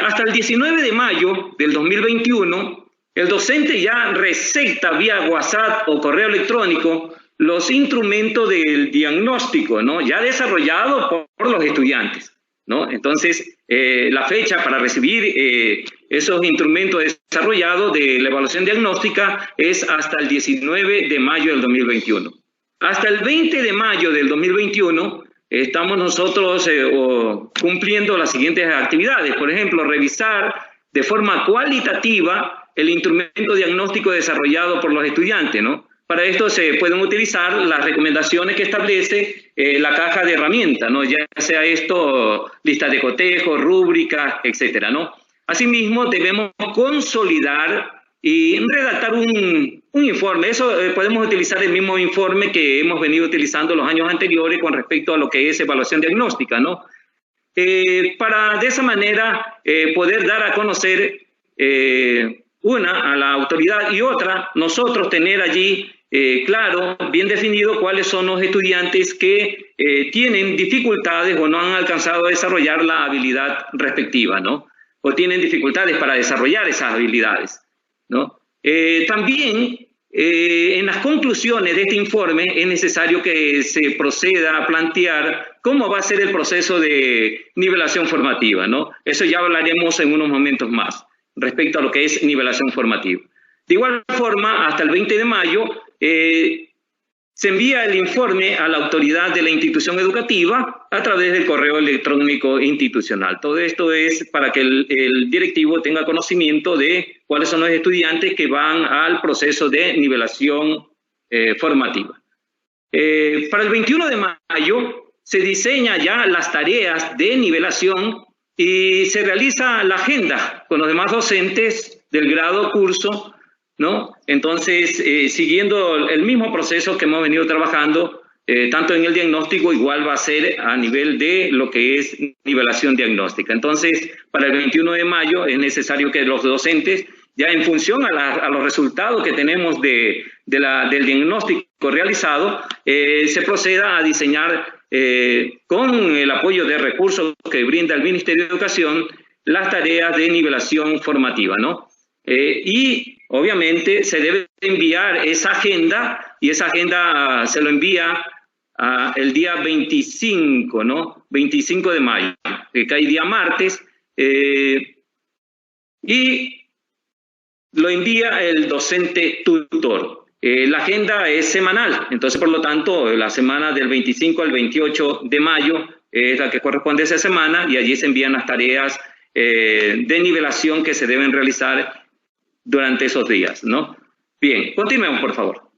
Hasta el 19 de mayo del 2021, el docente ya receta vía WhatsApp o correo electrónico los instrumentos del diagnóstico, ¿no?, ya desarrollados por los estudiantes. ¿no? Entonces, la fecha para recibir esos instrumentos desarrollados de la evaluación diagnóstica es hasta el 19 de mayo del 2021. Hasta el 20 de mayo del 2021 estamos nosotros cumpliendo las siguientes actividades. Por ejemplo, revisar de forma cualitativa el instrumento diagnóstico desarrollado por los estudiantes, ¿no? Para esto se pueden utilizar las recomendaciones que establece la caja de herramientas, ¿no? Ya sea esto, lista de cotejo, rúbricas, etcétera, ¿no? Asimismo, debemos consolidar y redactar un informe. Eso podemos utilizar el mismo informe que hemos venido utilizando los años anteriores con respecto a lo que es evaluación diagnóstica, ¿no? Para de esa manera poder dar a conocer una a la autoridad y otra, nosotros tener allí claro, bien definido cuáles son los estudiantes que tienen dificultades o no han alcanzado a desarrollar la habilidad respectiva, ¿no? O tienen dificultades para desarrollar esas habilidades, ¿no? También en las conclusiones de este informe es necesario que se proceda a plantear cómo va a ser el proceso de nivelación formativa, ¿no? Eso ya hablaremos en unos momentos más respecto a lo que es nivelación formativa. De igual forma, hasta el 20 de mayo se envía el informe a la autoridad de la institución educativa a través del correo electrónico institucional. Todo esto es para que el directivo tenga conocimiento de cuáles son los estudiantes que van al proceso de nivelación formativa. Para el 21 de mayo se diseña ya las tareas de nivelación y se realiza la agenda con los demás docentes del grado curso, ¿no? Entonces, siguiendo el mismo proceso que hemos venido trabajando, tanto en el diagnóstico, igual va a ser a nivel de lo que es nivelación diagnóstica. Entonces, para el 21 de mayo es necesario que los docentes, ya en función a los resultados que tenemos del diagnóstico realizado, se proceda a diseñar con el apoyo de recursos que brinda el Ministerio de Educación las tareas de nivelación formativa, ¿no? Y obviamente se debe enviar esa agenda, y esa agenda se lo envía el día 25, ¿no? 25 de mayo, que cae día martes, y lo envía el docente tutor. La agenda es semanal, entonces por lo tanto la semana del 25 al 28 de mayo es la que corresponde a esa semana, y allí se envían las tareas de nivelación que se deben realizar durante esos días, ¿no? Bien, continuemos, por favor.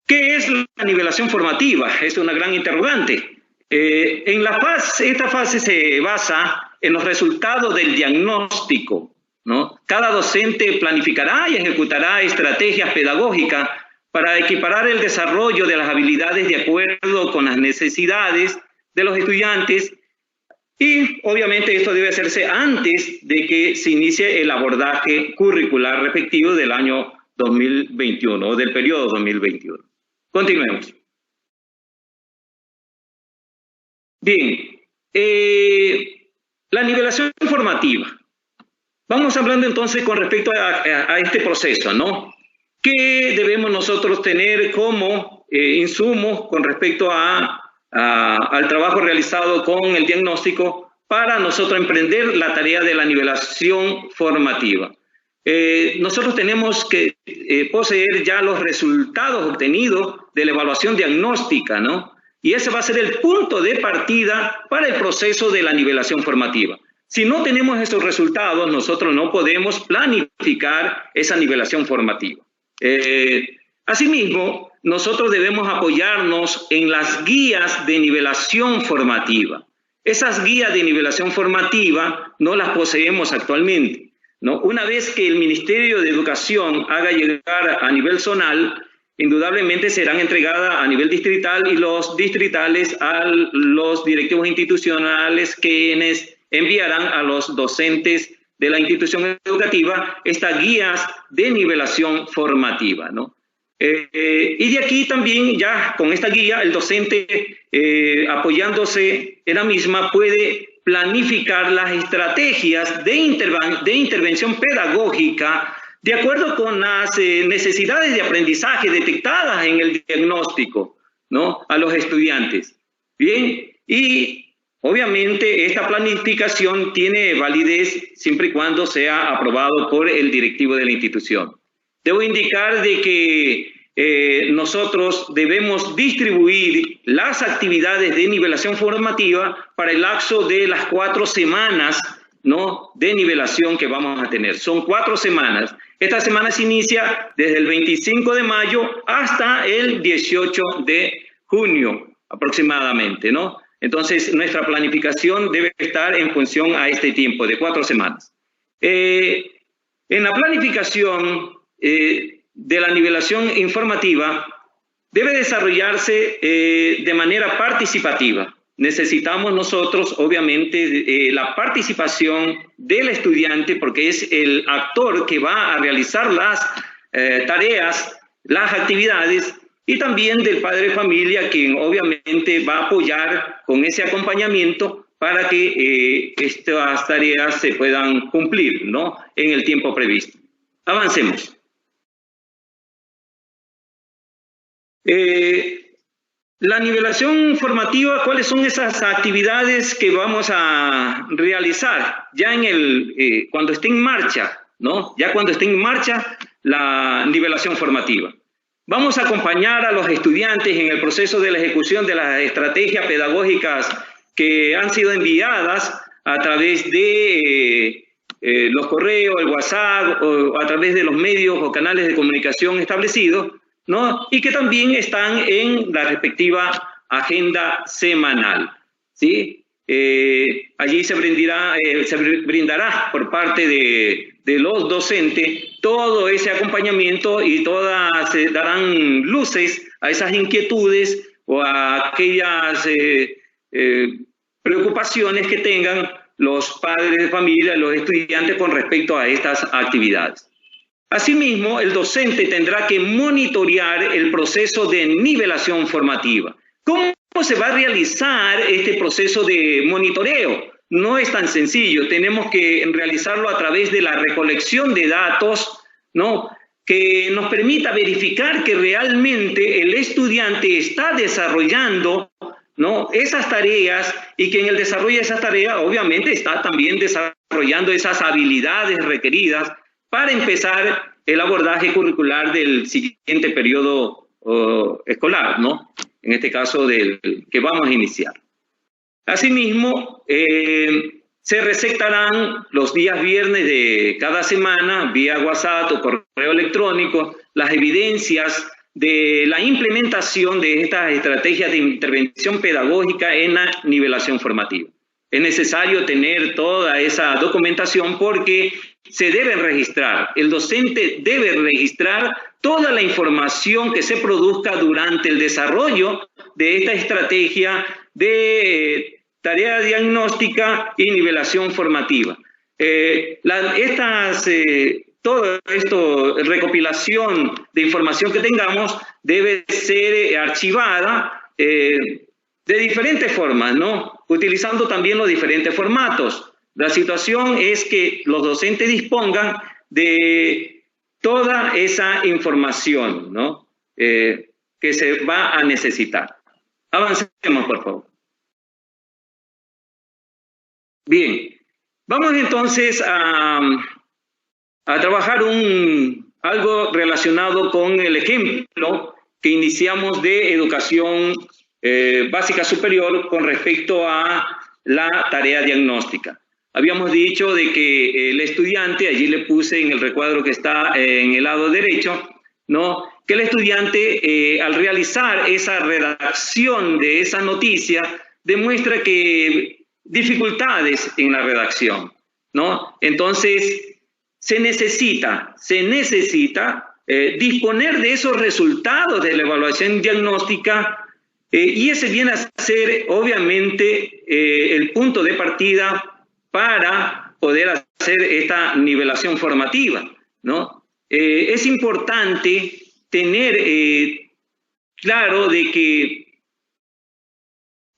¿Qué es la nivelación formativa? Es una gran interrogante. Esta fase se basa en los resultados del diagnóstico, ¿no? Cada docente planificará y ejecutará estrategias pedagógicas para equiparar el desarrollo de las habilidades de acuerdo con las necesidades de los estudiantes. Y obviamente esto debe hacerse antes de que se inicie el abordaje curricular respectivo del año 2021 o del periodo 2021. Continuemos. Bien, la nivelación formativa. Vamos hablando entonces con respecto a este proceso, ¿no? ¿Qué debemos nosotros tener como insumos con respecto al trabajo realizado con el diagnóstico para nosotros emprender la tarea de la nivelación formativa? Nosotros tenemos que poseer ya los resultados obtenidos de la evaluación diagnóstica, ¿no? Y ese va a ser el punto de partida para el proceso de la nivelación formativa. Si no tenemos esos resultados, nosotros no podemos planificar esa nivelación formativa. Asimismo, nosotros debemos apoyarnos en las guías de nivelación formativa. Esas guías de nivelación formativa no las poseemos actualmente, ¿no? Una vez que el Ministerio de Educación haga llegar a nivel zonal, indudablemente serán entregadas a nivel distrital, y los distritales a los directivos institucionales, quienes enviarán a los docentes de la institución educativa estas guías de nivelación formativa, ¿no? Y de aquí también, ya con esta guía, el docente, apoyándose en la misma, puede planificar las estrategias de intervención pedagógica de acuerdo con las necesidades de aprendizaje detectadas en el diagnóstico, ¿no?, a los estudiantes. Bien, y obviamente esta planificación tiene validez siempre y cuando sea aprobado por el directivo de la institución. Debo indicar de que nosotros debemos distribuir las actividades de nivelación formativa para el lapso de las 4 semanas, ¿no?, de nivelación que vamos a tener. Son 4 semanas. Esta semana se inicia desde el 25 de mayo hasta el 18 de junio aproximadamente, ¿no? Entonces, nuestra planificación debe estar en función a este tiempo de 4 semanas. En la planificación de la nivelación informativa debe desarrollarse de manera participativa. Necesitamos nosotros, obviamente, la participación del estudiante porque es el actor que va a realizar las tareas, las actividades, y también del padre de familia, quien obviamente va a apoyar con ese acompañamiento para que estas tareas se puedan cumplir, ¿no?, en el tiempo previsto. Avancemos. La nivelación formativa, ¿cuáles son esas actividades que vamos a realizar ya en cuando esté en marcha, ¿no? Ya cuando esté en marcha la nivelación formativa. Vamos a acompañar a los estudiantes en el proceso de la ejecución de las estrategias pedagógicas que han sido enviadas a través de los correos, el WhatsApp, o a través de los medios o canales de comunicación establecidos, ¿no?, y que también están en la respectiva agenda semanal, ¿sí? Allí se brindará por parte de los docentes todo ese acompañamiento y todas se darán luces a esas inquietudes o a aquellas preocupaciones que tengan los padres de familia, los estudiantes con respecto a estas actividades. Asimismo, el docente tendrá que monitorear el proceso de nivelación formativa. ¿Cómo se va a realizar este proceso de monitoreo? No es tan sencillo, tenemos que realizarlo a través de la recolección de datos, ¿no?, que nos permita verificar que realmente el estudiante está desarrollando, ¿no?, esas tareas, y que en el desarrollo de esas tareas obviamente está también desarrollando esas habilidades requeridas para empezar el abordaje curricular del siguiente periodo escolar, ¿no?, en este caso del que vamos a iniciar. Asimismo, se recetarán los días viernes de cada semana, vía WhatsApp o correo electrónico, las evidencias de la implementación de estas estrategias de intervención pedagógica en la nivelación formativa. Es necesario tener toda esa documentación porque se debe registrar, el docente debe registrar toda la información que se produzca durante el desarrollo de esta estrategia de tarea diagnóstica y nivelación formativa. Todo esto, recopilación de información que tengamos, debe ser archivada de diferentes formas, ¿no?, utilizando también los diferentes formatos. La situación es que los docentes dispongan de toda esa información, ¿no?, que se va a necesitar. Avancemos, por favor. Bien, vamos entonces a trabajar algo relacionado con el ejemplo que iniciamos de educación básica superior con respecto a la tarea diagnóstica. Habíamos dicho de que el estudiante, allí le puse en el recuadro que está en el lado derecho, ¿no?, que el estudiante al realizar esa redacción de esa noticia demuestra que dificultades en la redacción, ¿no? Entonces, se necesita disponer de esos resultados de la evaluación diagnóstica y ese viene a ser, obviamente, el punto de partida para poder hacer esta nivelación formativa, ¿no? Es importante tener claro de que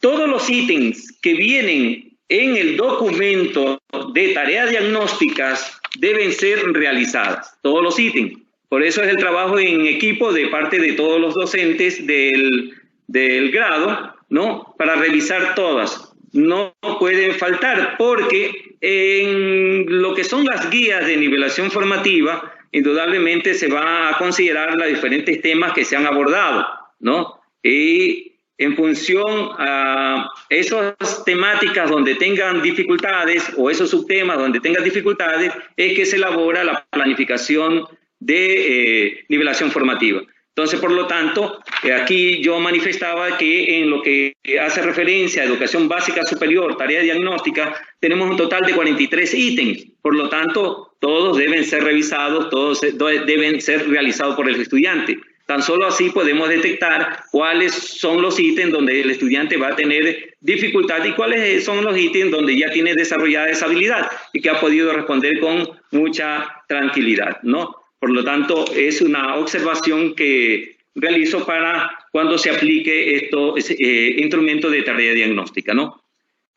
todos los ítems que vienen en el documento de tareas diagnósticas deben ser realizadas, todos los ítems. Por eso es el trabajo en equipo de parte de todos los docentes del del grado, ¿no? Para revisar todas. No pueden faltar porque en lo que son las guías de nivelación formativa, indudablemente se va a considerar los diferentes temas que se han abordado, ¿no? Y en función a esas temáticas donde tengan dificultades o esos subtemas donde tengan dificultades, es que se elabora la planificación de nivelación formativa. Entonces, por lo tanto, aquí yo manifestaba que en lo que hace referencia a educación básica superior, tarea diagnóstica, tenemos un total de 43 ítems. Por lo tanto, todos deben ser revisados, todos deben ser realizados por el estudiante. Tan solo así podemos detectar cuáles son los ítems donde el estudiante va a tener dificultad y cuáles son los ítems donde ya tiene desarrollada esa habilidad y que ha podido responder con mucha tranquilidad, ¿no? Por lo tanto, es una observación que realizo para cuando se aplique estos instrumentos de tarea diagnóstica, ¿no?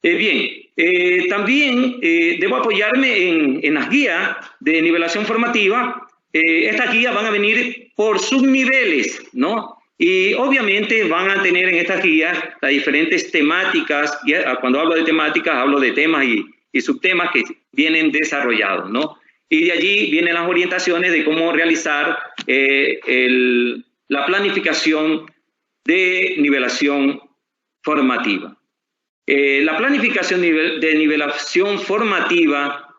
También debo apoyarme en las guías de nivelación formativa. Estas guías van a venir por subniveles, ¿no? Y obviamente van a tener en estas guías las diferentes temáticas. Y cuando hablo de temáticas, hablo de temas y subtemas que vienen desarrollados, ¿no? Y de allí vienen las orientaciones de cómo realizar la planificación de nivelación formativa. La planificación de nivelación formativa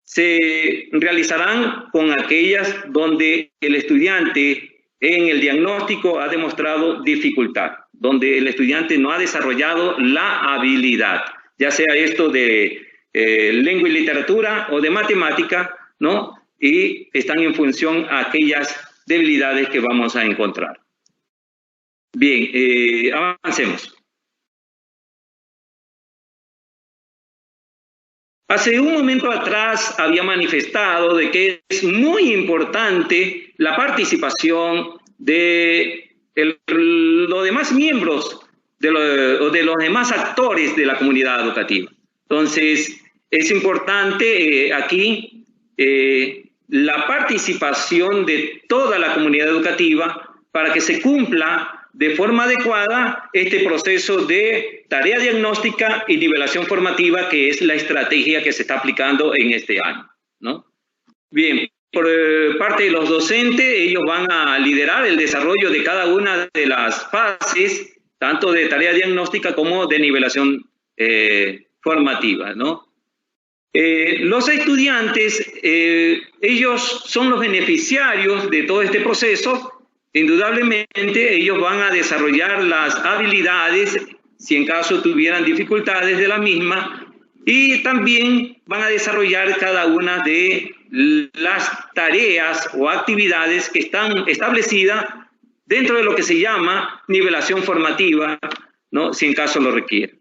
se realizarán con aquellas donde el estudiante en el diagnóstico ha demostrado dificultad, donde el estudiante no ha desarrollado la habilidad, ya sea esto de lengua y literatura o de matemática, ¿no? Y están en función a aquellas debilidades que vamos a encontrar. Bien, avancemos. Hace un momento atrás había manifestado de que es muy importante la participación de los demás miembros, de los demás actores de la comunidad educativa. Entonces, es importante aquí la participación de toda la comunidad educativa para que se cumpla de forma adecuada este proceso de tarea diagnóstica y nivelación formativa, que es la estrategia que se está aplicando en este año, ¿no? Bien, por parte de los docentes, ellos van a liderar el desarrollo de cada una de las fases, tanto de tarea diagnóstica como de nivelación formativa, ¿no? Los estudiantes, ellos son los beneficiarios de todo este proceso. Indudablemente ellos van a desarrollar las habilidades si en caso tuvieran dificultades de la misma, y también van a desarrollar cada una de las tareas o actividades que están establecidas dentro de lo que se llama nivelación formativa, ¿no? Si en caso lo requiere.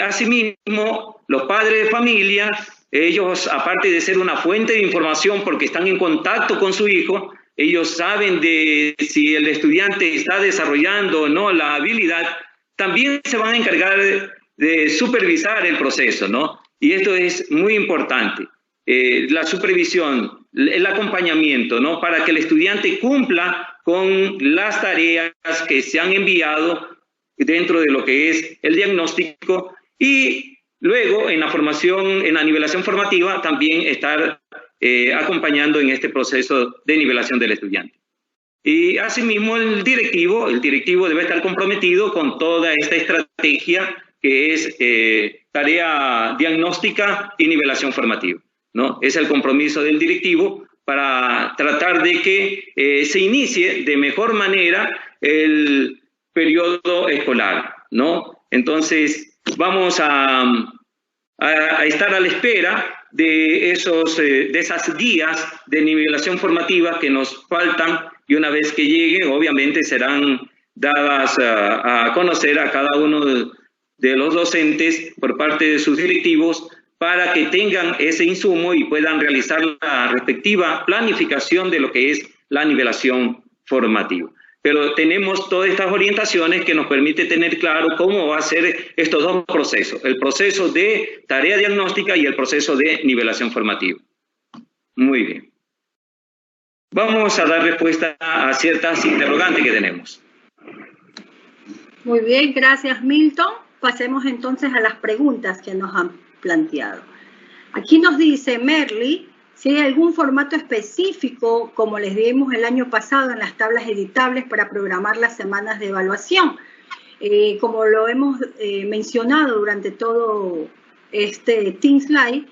Asimismo, los padres de familia, ellos, aparte de ser una fuente de información porque están en contacto con su hijo, ellos saben de si el estudiante está desarrollando o no la habilidad, también se van a encargar de supervisar el proceso, ¿no? Y esto es muy importante, la supervisión, el acompañamiento, ¿no? Para que el estudiante cumpla con las tareas que se han enviado dentro de lo que es el diagnóstico, y luego en la formación, en la nivelación formativa, también estar acompañando en este proceso de nivelación del estudiante. Y asimismo el directivo debe estar comprometido con toda esta estrategia que es tarea diagnóstica y nivelación formativa, ¿no? Es el compromiso del directivo para tratar de que se inicie de mejor manera el periodo escolar, ¿no? Entonces vamos a estar a la espera de esas guías de nivelación formativa que nos faltan, y una vez que lleguen, obviamente serán dadas a conocer a cada uno de los docentes por parte de sus directivos, para que tengan ese insumo y puedan realizar la respectiva planificación de lo que es la nivelación formativa. Pero tenemos todas estas orientaciones que nos permiten tener claro cómo va a ser estos dos procesos, el proceso de tarea diagnóstica y el proceso de nivelación formativa. Muy bien. Vamos a dar respuesta a ciertas interrogantes que tenemos. Muy bien, gracias Milton. Pasemos entonces a las preguntas que nos han planteado. Aquí nos dice Merly si hay algún formato específico, como les dimos el año pasado en las tablas editables para programar las semanas de evaluación. Como lo hemos mencionado durante todo este Teams Live,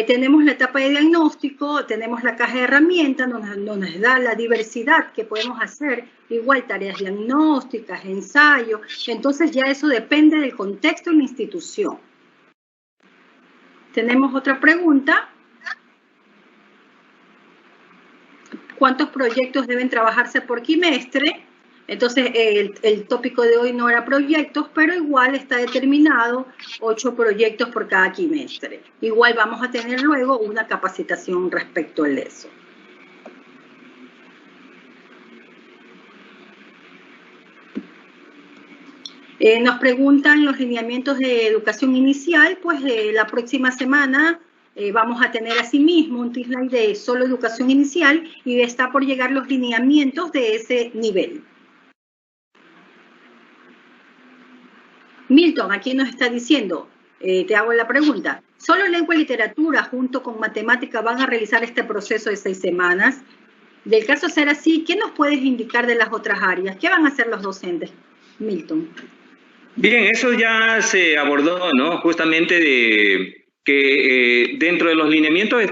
tenemos la etapa de diagnóstico, tenemos la caja de herramientas, nos da la diversidad que podemos hacer, igual tareas diagnósticas, ensayos, entonces ya eso depende del contexto y la institución. Tenemos otra pregunta. ¿Cuántos proyectos deben trabajarse por quimestre? Entonces, el tópico de hoy no era proyectos, pero igual está determinado 8 proyectos por cada quimestre. Igual vamos a tener luego una capacitación respecto a eso. Nos preguntan los lineamientos de educación inicial, pues la próxima semana vamos a tener asimismo un slide de solo educación inicial y está por llegar los lineamientos de ese nivel. Milton, aquí nos está diciendo, te hago la pregunta, ¿solo lengua y literatura junto con matemática van a realizar este proceso de 6 semanas? Del caso ser así, ¿qué nos puedes indicar de las otras áreas? ¿Qué van a hacer los docentes, Milton? Bien, eso ya se abordó, ¿no? Justamente de que dentro de los lineamientos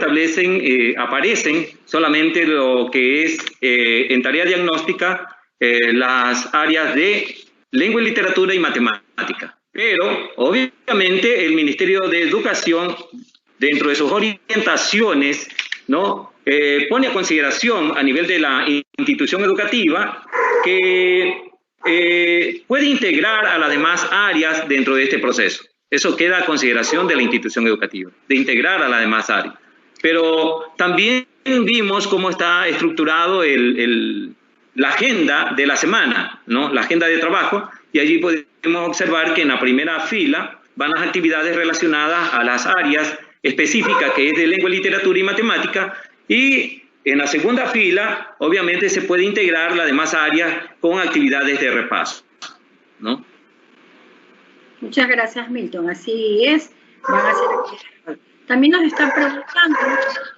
aparecen solamente lo que es en tarea diagnóstica las áreas de lengua y literatura y matemática. Pero, obviamente, el Ministerio de Educación, dentro de sus orientaciones, ¿no? Pone a consideración a nivel de la institución educativa que puede integrar a las demás áreas dentro de este proceso. Eso queda a consideración de la institución educativa, de integrar a las demás áreas. Pero también vimos cómo está estructurado la agenda de la semana, ¿no? La agenda de trabajo, y allí podemos observar que en la primera fila van las actividades relacionadas a las áreas específicas, que es de lengua, literatura y matemática, y en la segunda fila, obviamente, se puede integrar las demás áreas con actividades de repaso, ¿no? Muchas gracias, Milton. Así es. Van a ser... También nos están preguntando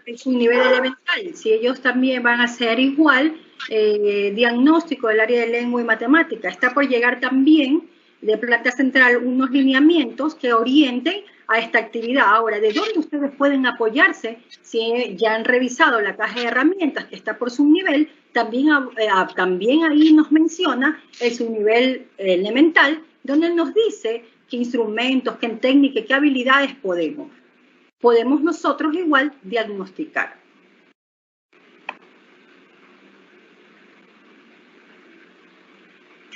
en su nivel elemental, si ellos también van a hacer igual diagnóstico del área de lengua y matemática. Está por llegar también de planta central unos lineamientos que orienten a esta actividad. Ahora, ¿de dónde ustedes pueden apoyarse? Si ya han revisado la caja de herramientas que está por subnivel, también ahí nos menciona el subnivel elemental, donde nos dice qué instrumentos, qué técnicas, qué habilidades podemos nosotros igual diagnosticar.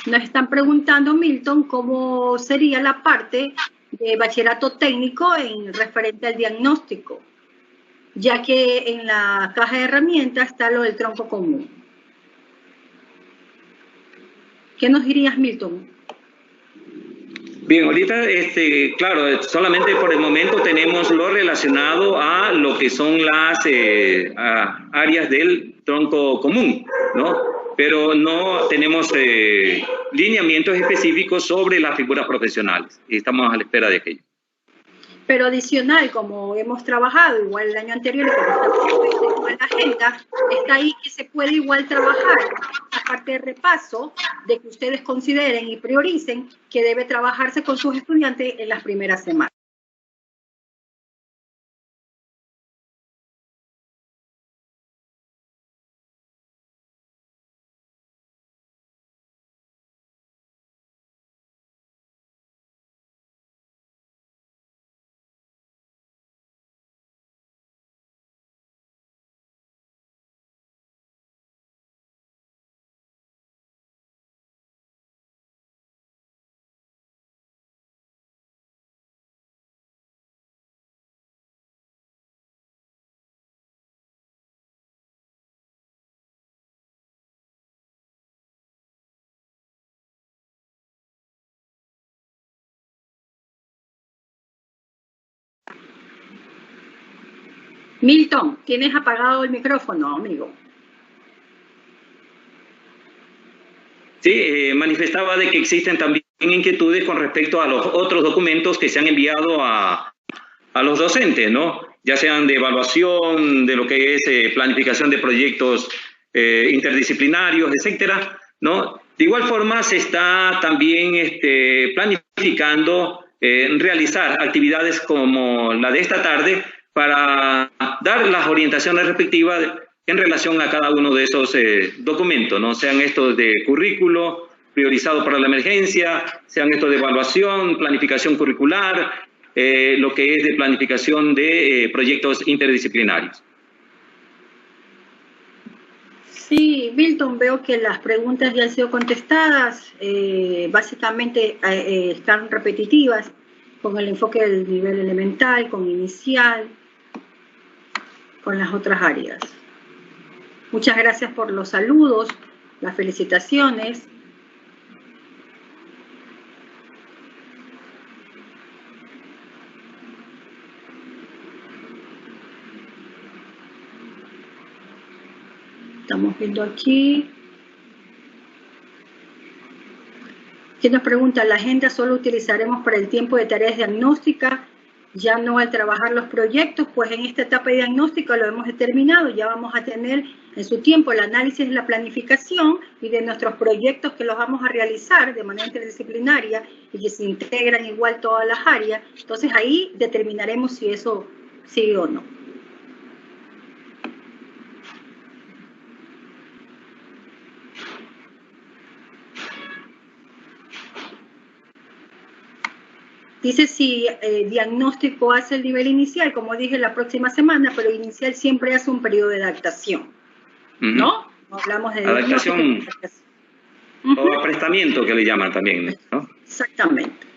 Nos están preguntando, Milton, cómo sería la parte de bachillerato técnico en referente al diagnóstico, ya que en la caja de herramientas está lo del tronco común. ¿Qué nos dirías, Milton? Bien, ahorita, claro, solamente por el momento tenemos lo relacionado a lo que son las áreas del tronco común, ¿no? Pero no tenemos lineamientos específicos sobre las figuras profesionales y estamos a la espera de aquello. Pero adicional, como hemos trabajado igual el año anterior, como en la agenda, está ahí que se puede igual trabajar la parte de repaso de que ustedes consideren y prioricen que debe trabajarse con sus estudiantes en las primeras semanas. Milton, tienes apagado el micrófono, amigo. Sí, manifestaba de que existen también inquietudes con respecto a los otros documentos que se han enviado a los docentes, ¿no? Ya sean de evaluación, de lo que es planificación de proyectos interdisciplinarios, etcétera, ¿no? De igual forma, se está también planificando realizar actividades como la de esta tarde para dar las orientaciones respectivas en relación a cada uno de esos documentos, ¿no? Sean estos de currículo priorizado para la emergencia, sean estos de evaluación, planificación curricular, lo que es de planificación de proyectos interdisciplinarios. Sí, Milton, veo que las preguntas ya han sido contestadas, básicamente están repetitivas, con el enfoque del nivel elemental, con inicial, con las otras áreas. Muchas gracias por los saludos, las felicitaciones. Estamos viendo aquí. ¿Quién nos pregunta? ¿La agenda solo utilizaremos para el tiempo de tareas diagnósticas, ya no al trabajar los proyectos? Pues en esta etapa de diagnóstica lo hemos determinado, ya vamos a tener en su tiempo el análisis de la planificación y de nuestros proyectos que los vamos a realizar de manera interdisciplinaria y que se integran igual todas las áreas. Entonces ahí determinaremos si eso sigue o no. Dice si diagnóstico hace el nivel inicial, como dije, la próxima semana, pero inicial siempre hace un periodo de adaptación, ¿no? Hablamos de adaptación o aprestamiento, que le llaman también, ¿no? Exactamente.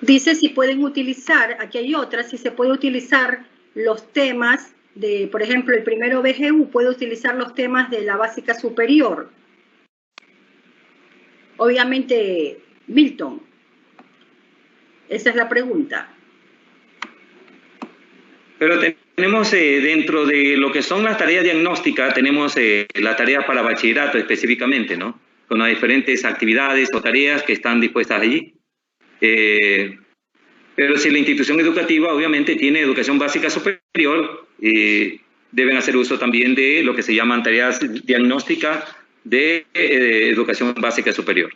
Dice si pueden utilizar, aquí hay otras, si se puede utilizar los temas de, por ejemplo, el primero BGU puede utilizar los temas de la básica superior. Obviamente, Milton, esa es la pregunta. Pero tenemos dentro de lo que son las tareas diagnósticas, tenemos la tarea para bachillerato específicamente, ¿no? Con las diferentes actividades o tareas que están dispuestas allí. Pero si la institución educativa obviamente tiene educación básica superior, deben hacer uso también de lo que se llaman tareas diagnósticas de educación básica superior.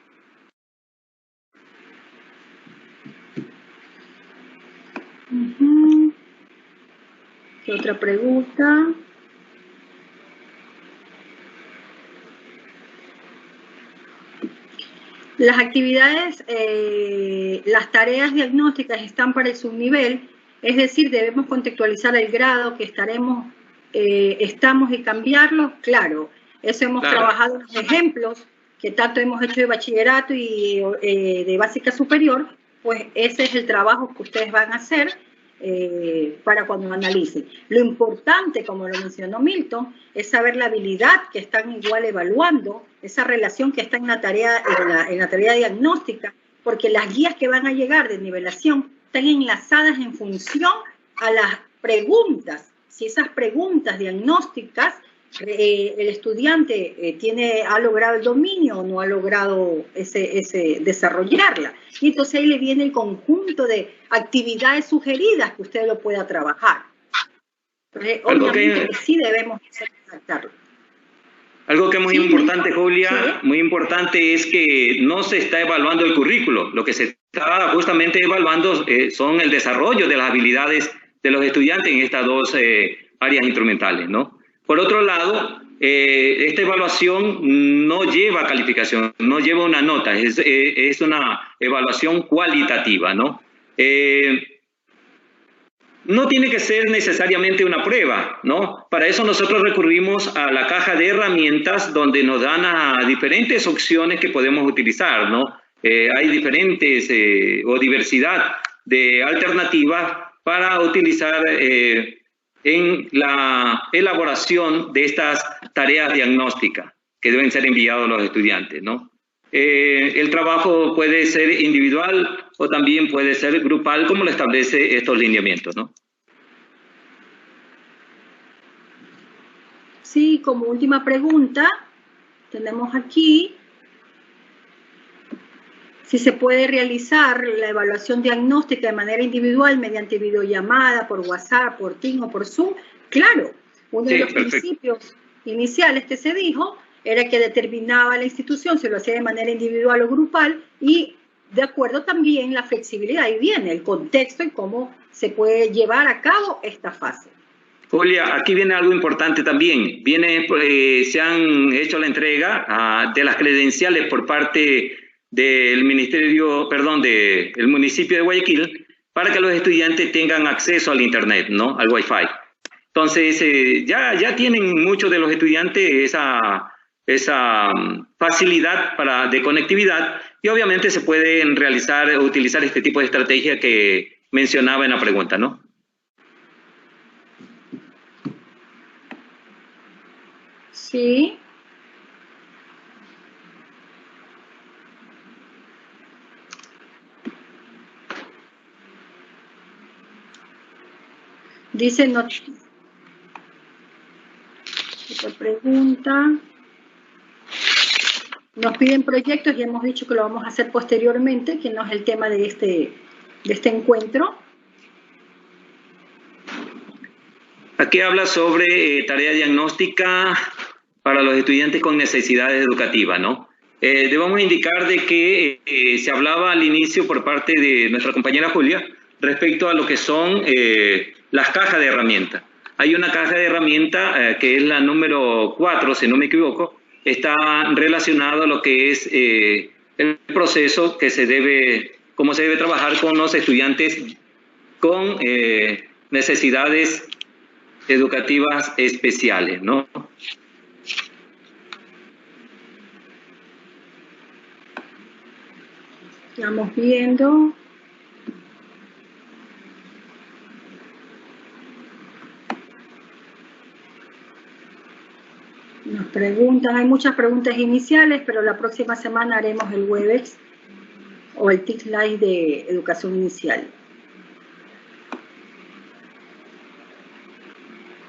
¿Qué otra pregunta? Las actividades, las tareas diagnósticas están para el subnivel, es decir, debemos contextualizar el grado que estamos y cambiarlo, claro. Eso hemos trabajado en los ejemplos que tanto hemos hecho de bachillerato y de básica superior, pues ese es el trabajo que ustedes van a hacer para cuando analicen. Lo importante, como lo mencionó Milton, es saber la habilidad que están igual evaluando, esa relación que está en la tarea, en la tarea diagnóstica, porque las guías que van a llegar de nivelación están enlazadas en función a las preguntas. Si esas preguntas diagnósticas el estudiante ha logrado el dominio o no ha logrado desarrollarla. Y entonces ahí le viene el conjunto de actividades sugeridas que usted lo pueda trabajar. Entonces, obviamente sí debemos adaptarlo. Algo que es muy importante, Julia, muy importante es que no se está evaluando el currículo. Lo que se está justamente evaluando son el desarrollo de las habilidades de los estudiantes en estas dos áreas instrumentales, ¿no? Por otro lado, esta evaluación no lleva calificación, no lleva una nota, es una evaluación cualitativa, ¿no? No tiene que ser necesariamente una prueba, ¿no? Para eso nosotros recurrimos a la caja de herramientas donde nos dan a diferentes opciones que podemos utilizar, ¿no? Hay diferentes o diversidad de alternativas para utilizar en la elaboración de estas tareas diagnósticas que deben ser enviadas a los estudiantes, ¿no? El trabajo puede ser individual o también puede ser grupal, como lo establece estos lineamientos, ¿no? Sí, como última pregunta, tenemos aquí si se puede realizar la evaluación diagnóstica de manera individual mediante videollamada, por WhatsApp, por Teams o por Zoom. Claro, uno de los principios iniciales que se dijo era que determinaba la institución, se lo hacía de manera individual o grupal, y de acuerdo también la flexibilidad, ahí viene el contexto y cómo se puede llevar a cabo esta fase. Julia, aquí viene algo importante también. Se han hecho la entrega de las credenciales por parte del del municipio de Guayaquil para que los estudiantes tengan acceso al internet, ¿no? Al Wi-Fi. Entonces, ya tienen muchos de los estudiantes esa facilidad de conectividad, y obviamente se pueden utilizar este tipo de estrategia que mencionaba en la pregunta, ¿no? Sí. Dice, no, otra pregunta. Nos piden proyectos y hemos dicho que lo vamos a hacer posteriormente, que no es el tema de este encuentro. Aquí habla sobre tarea diagnóstica para los estudiantes con necesidades educativas, ¿no? Debemos indicar de que se hablaba al inicio por parte de nuestra compañera Julia respecto a lo que son las cajas de herramientas. Hay una caja de herramientas que es la número 4, si no me equivoco, está relacionado a lo que es el proceso que cómo se debe trabajar con los estudiantes con necesidades educativas especiales, ¿no? Estamos viendo. Nos preguntan, hay muchas preguntas iniciales, pero la próxima semana haremos el Webex o el TIC Live de educación inicial.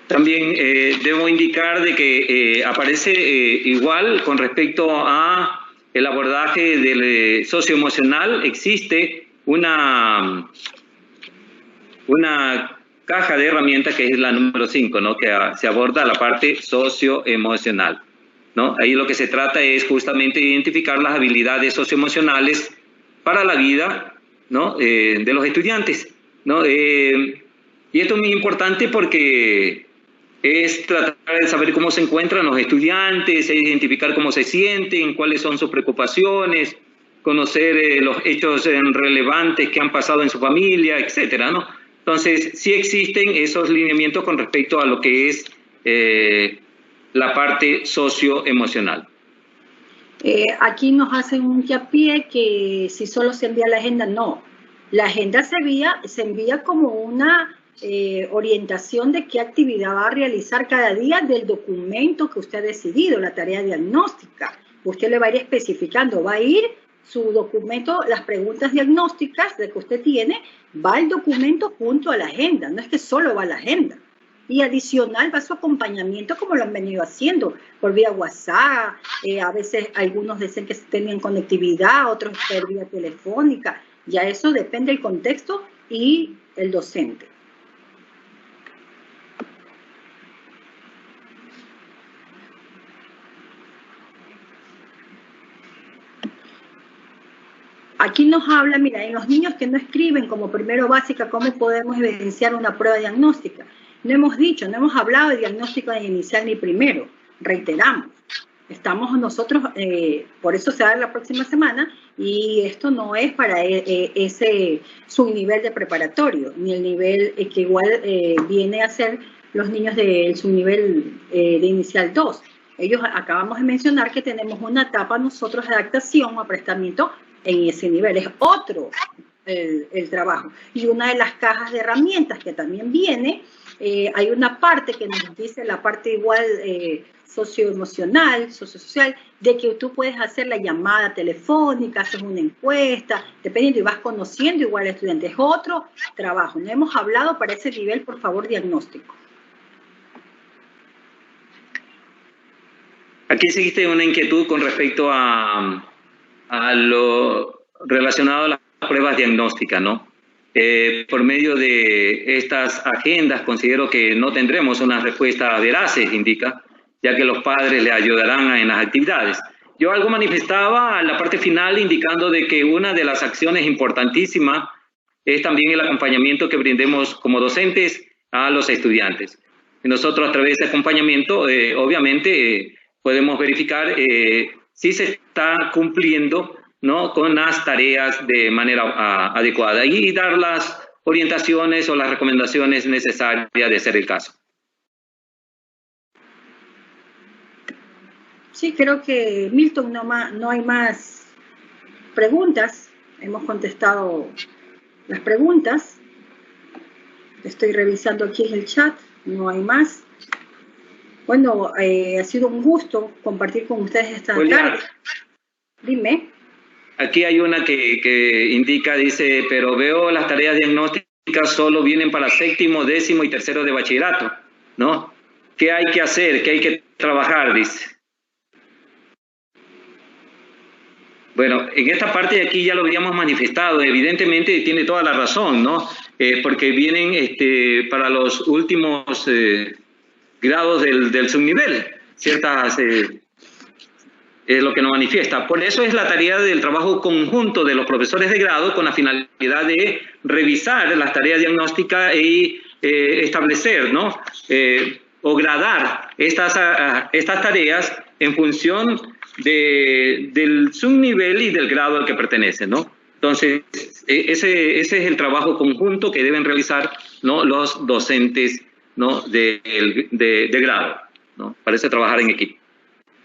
También debo indicar de que aparece igual con respecto a el abordaje del socioemocional. Existe una caja de herramientas que es la número 5, ¿no? Que se aborda la parte socioemocional, ¿no? Ahí lo que se trata es justamente identificar las habilidades socioemocionales para la vida, ¿no? De los estudiantes, ¿no? Y esto es muy importante porque es tratar de saber cómo se encuentran los estudiantes, identificar cómo se sienten, cuáles son sus preocupaciones, conocer los hechos relevantes que han pasado en su familia, etcétera, ¿no? Entonces, sí existen esos lineamientos con respecto a lo que es la parte socioemocional. Aquí nos hacen un hincapié que si solo se envía la agenda, no. La agenda se envía como una orientación de qué actividad va a realizar cada día del documento que usted ha decidido, la tarea diagnóstica. Usted le va a ir especificando, va a ir su documento, las preguntas diagnósticas de que usted tiene, va el documento junto a la agenda, no es que solo va la agenda. Y adicional va su acompañamiento como lo han venido haciendo, por vía WhatsApp, a veces algunos dicen que tenían conectividad, otros por vía telefónica, ya eso depende del contexto y el docente. Aquí nos habla, mira, en los niños que no escriben como primero básica, ¿cómo podemos evidenciar una prueba diagnóstica? No hemos dicho, no hemos hablado de diagnóstico inicial ni primero, reiteramos. Estamos nosotros, por eso se va a dar la próxima semana, y esto no es para ese subnivel de preparatorio, ni el nivel que igual viene a ser los niños del subnivel de inicial 2. Ellos acabamos de mencionar que tenemos una etapa nosotros de adaptación o aprestamiento en ese nivel, es otro el trabajo. Y una de las cajas de herramientas que también viene, hay una parte que nos dice, la parte igual socioemocional, sociosocial, de que tú puedes hacer la llamada telefónica, haces una encuesta, dependiendo, y vas conociendo igual al estudiante. Es otro trabajo. No hemos hablado para ese nivel, por favor, diagnóstico. Aquí existe una inquietud con respecto a lo relacionado a las pruebas diagnósticas, ¿no? Por medio de estas agendas considero que no tendremos una respuesta veraces, indica, ya que los padres le ayudarán en las actividades. Yo algo manifestaba en la parte final indicando de que una de las acciones importantísimas es también el acompañamiento que brindemos como docentes a los estudiantes. Y nosotros a través de ese acompañamiento, obviamente, podemos verificar si se está cumpliendo, ¿no?, con las tareas de manera adecuada y dar las orientaciones o las recomendaciones necesarias de ser el caso. Sí, creo que Milton, no hay más preguntas. Hemos contestado las preguntas. Estoy revisando aquí en el chat, no hay más. Bueno, ha sido un gusto compartir con ustedes esta tarde. Dime. Aquí hay una que indica, dice, pero veo las tareas diagnósticas solo vienen para séptimo, décimo y tercero de bachillerato, ¿no? ¿Qué hay que hacer? ¿Qué hay que trabajar? Dice. Bueno, en esta parte de aquí ya lo habíamos manifestado, evidentemente tiene toda la razón, ¿no? Porque vienen para los últimos grados del subnivel, ciertas... es lo que nos manifiesta. Por eso es la tarea del trabajo conjunto de los profesores de grado con la finalidad de revisar las tareas diagnósticas y establecer, ¿no? O gradar estas tareas en función del subnivel y del grado al que pertenece, ¿no? Entonces, ese es el trabajo conjunto que deben realizar, ¿no?, los docentes, ¿no?, de grado, ¿no? Parece trabajar en equipo.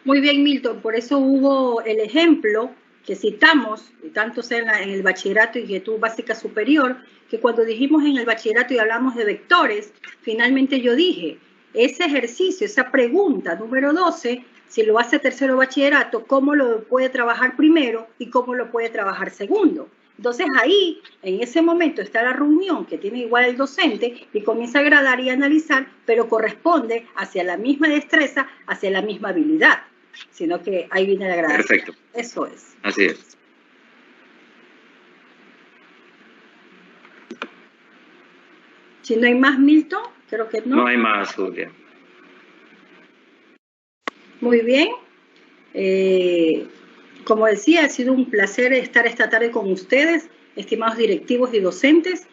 Muy bien, Milton, por eso hubo el ejemplo que citamos, tanto sea en el bachillerato y inquietud básica superior, que cuando dijimos en el bachillerato y hablamos de vectores, finalmente yo dije, ese ejercicio, esa pregunta número 12, si lo hace tercero bachillerato, ¿cómo lo puede trabajar primero y cómo lo puede trabajar segundo? Entonces ahí, en ese momento, está la reunión que tiene igual el docente y comienza a gradar y analizar, pero corresponde hacia la misma destreza, hacia la misma habilidad, sino que ahí viene la gradación. Perfecto. Eso es. Así es. Si no hay más, Milton, creo que no. No hay más, Julia. Muy bien. Como decía, ha sido un placer estar esta tarde con ustedes, estimados directivos y docentes,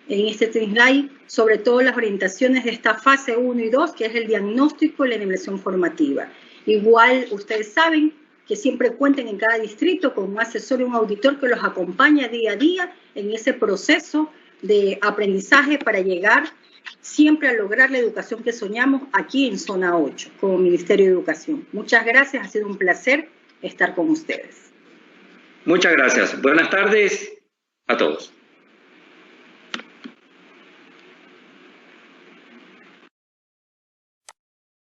en este slide, sobre todo las orientaciones de esta fase 1 y 2, que es el diagnóstico y la evaluación formativa. Igual, ustedes saben que siempre cuenten en cada distrito con un asesor y un auditor que los acompaña día a día en ese proceso de aprendizaje para llegar siempre a lograr la educación que soñamos aquí en Zona 8, como Ministerio de Educación. Muchas gracias, ha sido un placer estar con ustedes. Muchas gracias. Buenas tardes a todos.